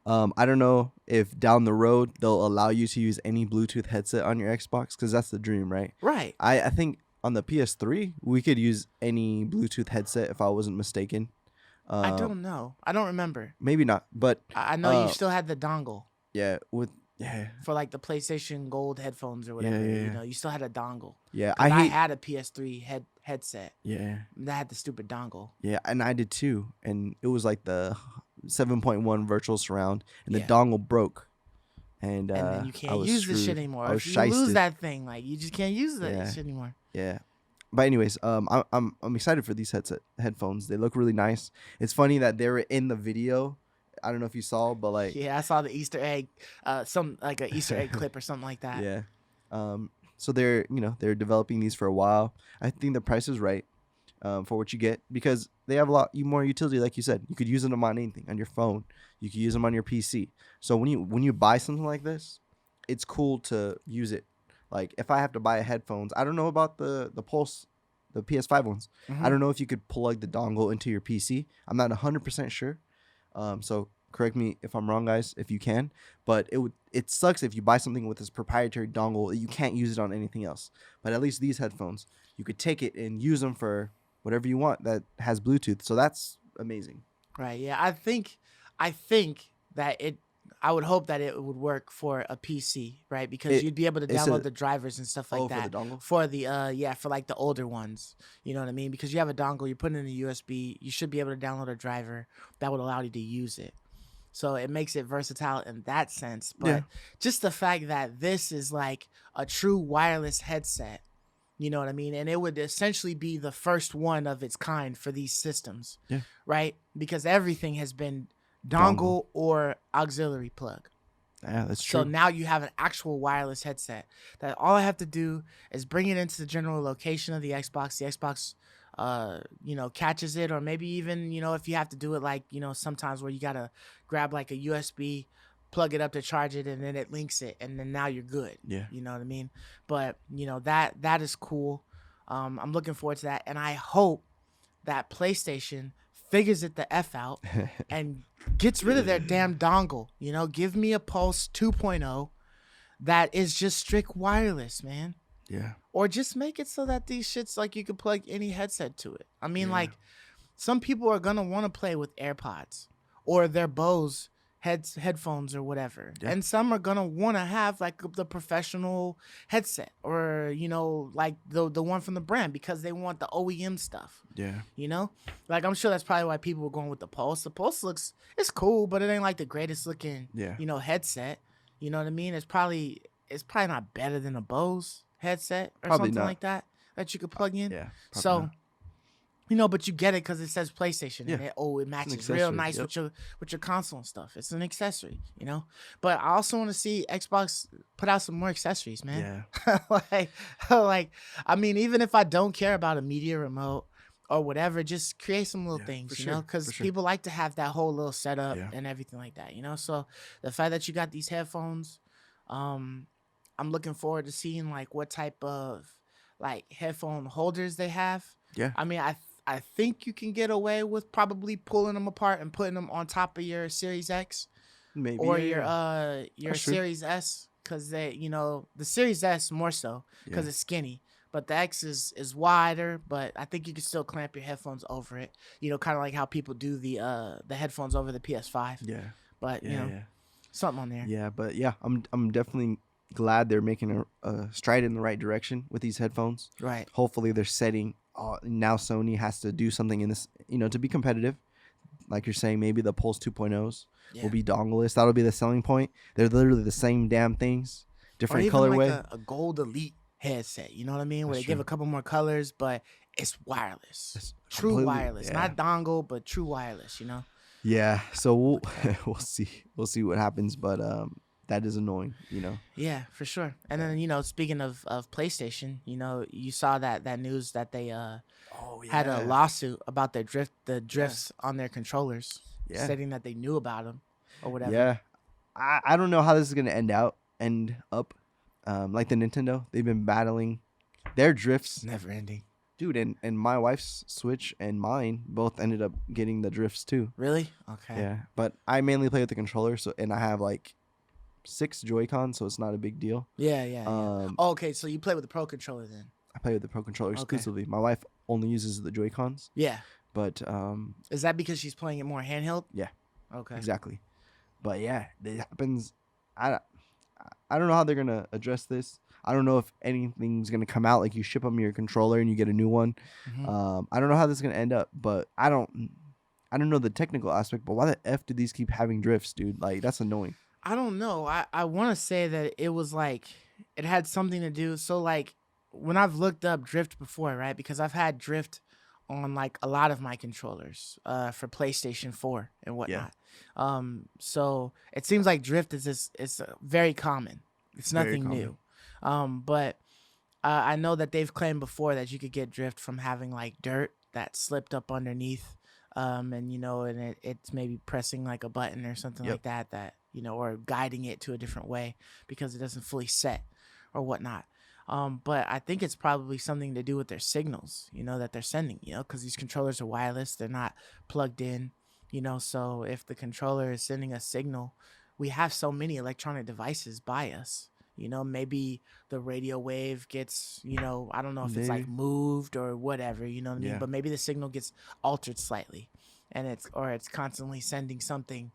I don't know if down the road they'll allow you to use any Bluetooth headset on your Xbox, because that's the dream, right? Right. I think on the PS3 we could use any Bluetooth headset if I wasn't mistaken. I don't know. I don't remember. Maybe not, but I know you still had the dongle yeah, with yeah, for like the PlayStation Gold headphones or whatever. You know, you still had a dongle. yeah. 'Cause I hate had a PS3 headset yeah, that had the stupid dongle. yeah, and I did too, and it was like the 7.1 virtual surround, and the Yeah. dongle broke, and And then you I can't was use this shit screwed. anymore. I was If you lose shysted. that thing, like you just can't use that Yeah. shit anymore. Yeah. But anyways, I'm excited for these headphones. They look really nice. It's funny that they were in the video. I don't know if you saw, but like Yeah, I saw the Easter egg, some like an Easter egg clip or something like that. yeah. So they're developing these for a while. I think the price is right for what you get, because they have a lot more utility. Like you said, you could use them on anything, on your phone. You could use them on your PC. So when you buy something like this, it's cool to use it. Like if I have to buy headphones, I don't know about the Pulse, the PS5 ones. I don't know if you could plug the dongle into your PC. I'm not 100% sure. So correct me if I'm wrong, guys, if you can. But it sucks if you buy something with this proprietary dongle that you can't use it on anything else. But at least these headphones, you could take it and use them for whatever you want that has Bluetooth. So that's amazing. Right. Yeah. I think that I would hope that it would work for a PC, right? Because you'd be able to download the drivers and stuff like that. For the dongle? For the for like the older ones. You know what I mean? Because you have a dongle, you put it in a USB, you should be able to download a driver that would allow you to use it. So it makes it versatile in that sense. But just the fact that this is like a true wireless headset, you know what I mean? And it would essentially be the first one of its kind for these systems. Yeah. Right? Because everything has been dongle or auxiliary plug. Yeah, that's true. So now you have an actual wireless headset that all I have to do is bring it into the general location of the Xbox. The Xbox, catches it, or maybe even, if you have to do it like, sometimes where you got to grab like a USB, plug it up to charge it, and then it links it, and then now you're good. Yeah. You know what I mean? But, that is cool. I'm looking forward to that. And I hope that PlayStation figures it the F out and gets rid of their damn dongle. Give me a Pulse 2.0 that is just strict wireless, man. Yeah. Or just make it so that these shits, like, you can plug any headset to it. I mean, like, some people are going to want to play with AirPods or their Bose headphones or whatever. Yeah. And some are going to want to have, like, the professional headset or, like the one from the brand because they want the OEM stuff. Yeah. Like, I'm sure that's probably why people were going with the Pulse. The Pulse it's cool, but it ain't like the greatest looking, headset. You know what I mean? It's probably not better than a Bose headset or probably something not. like that you could plug in. Yeah. So, but you get it because it says PlayStation and it matches real nice with your console and stuff. It's an accessory, But I also want to see Xbox put out some more accessories, man. Yeah. like, I mean, even if I don't care about a media remote or whatever, just create some little things, because people like to have that whole little setup and everything like that, So the fact that you got these headphones, I'm looking forward to seeing like what type of like headphone holders they have. Yeah. I mean, I think you can get away with probably pulling them apart and putting them on top of your Series X, maybe, or your Series S, because they, the Series S more so because it's skinny, but the X is wider. But I think you can still clamp your headphones over it. Kind of like how people do the headphones over the PS5. Yeah. But something on there. Yeah, but I'm definitely glad they're making a stride in the right direction with these headphones. Right. Hopefully they're setting. Now Sony has to do something in this, to be competitive. Like you're saying, maybe the Pulse 2.0s will be dongleless. That'll be the selling point. They're literally the same damn things, different colorway. Like a gold elite headset. You know what I mean? Where they give a couple more colors, but it's wireless. It's true wireless, not dongle, but true wireless. Yeah. So we'll see. We'll see what happens, but that is annoying, Yeah, for sure. And then, speaking of PlayStation, you saw that news that they had a lawsuit about the drifts on their controllers, stating that they knew about them or whatever. Yeah. I don't know how this is going to end up. Like the Nintendo, they've been battling their drifts. Never ending. Dude, and my wife's Switch and mine both ended up getting the drifts too. Really? Okay. Yeah, but I mainly play with the controller, so and I have like 6 Joy-Cons, so it's not a big deal. Yeah. Oh, okay, so you play with the Pro Controller then? I play with the Pro Controller Okay. exclusively. My wife only uses the Joy-Cons, Yeah. but Is that because she's playing it more handheld? yeah, Okay. exactly. But yeah, it happens. I don't know how they're gonna address this. I don't know if anything's gonna come out like you ship them your controller and you get a new one. I don't know how this is gonna end up, but I don't know the technical aspect. But why the f do these keep having drifts, dude? Like that's annoying. I don't know. I want to say that it was like it had something to do. So like when I've looked up drift before, right? Because I've had drift on like a lot of my controllers for PlayStation 4 and whatnot. So it seems like drift is very common. It's Very nothing new. But I know that they've claimed before that you could get drift from having like dirt that slipped up underneath. And you know, and it's maybe pressing like a button or something like that, you know, or guiding it to a different way because it doesn't fully set or whatnot. But I think it's probably something to do with their signals, you know, that they're sending, you know, because these controllers are wireless, they're not plugged in, you know. So if the controller is sending a signal, we have so many electronic devices by us. You know, maybe the radio wave gets, you know, I don't know if it's like moved or whatever, you know what I mean? But maybe the signal gets altered slightly and it's constantly sending something,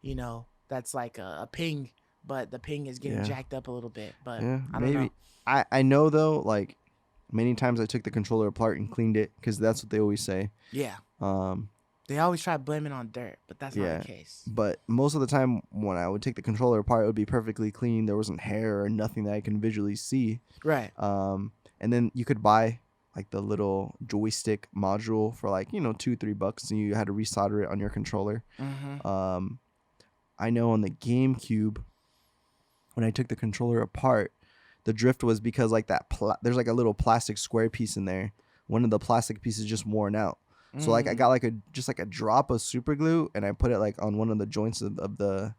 you know, that's like a ping, but the ping is getting jacked up a little bit. But I don't know. I know though, like many times I took the controller apart and cleaned it because that's what they always say. Yeah. They always try to blame it on dirt, but that's not the case. But most of the time when I would take the controller apart, it would be perfectly clean. There wasn't hair or nothing that I can visually see. Right. And then you could buy like the little joystick module for like, you know, $2-3 and you had to resolder it on your controller. I know on the GameCube, when I took the controller apart, the drift was because like that there's like a little plastic square piece in there. One of the plastic pieces just worn out. So like I got like a drop of super glue and I put it like on one of the joints of the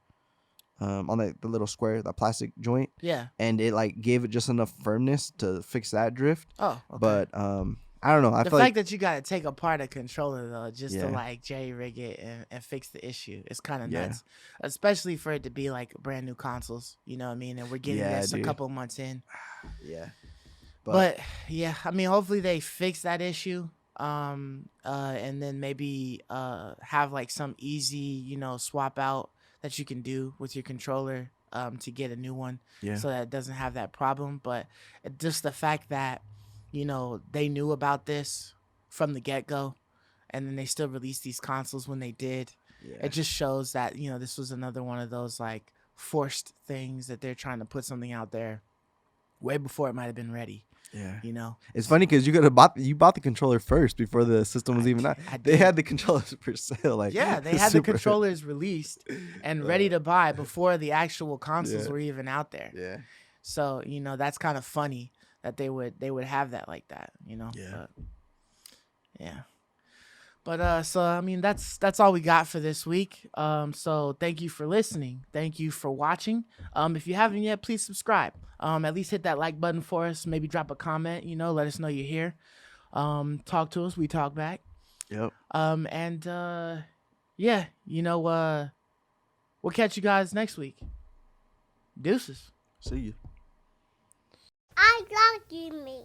on the little square, the plastic joint. Yeah. And it like gave it just enough firmness to fix that drift. Oh, okay. But I don't know. The fact that you gotta take apart a controller though, just to like jerry rig it and fix the issue, it's kind of nuts. Especially for it to be like brand new consoles, you know what I mean? And we're getting this a couple months in. Yeah. But yeah, I mean, hopefully they fix that issue. And then maybe have like some easy, you know, swap out that you can do with your controller to get a new one, so that it doesn't have that problem. But just the fact that, you know, they knew about this from the get-go and then they still released these consoles when they did, it just shows that, you know, this was another one of those like forced things that they're trying to put something out there way before it might have been ready. Yeah, you know, it's funny because you bought the controller first before the system was even out. They had the controllers for sale, like they had the controllers released and ready to buy before the actual consoles were even out there. Yeah, so you know that's kind of funny that they would have that like that, you know. But so I mean that's all we got for this week. So thank you for listening. Thank you for watching. If you haven't yet, please subscribe. At least hit that like button for us. Maybe drop a comment. You know, let us know you're here. Talk to us. We talk back. Yep. And yeah, you know, we'll catch you guys next week. Deuces. See you. I love you, me.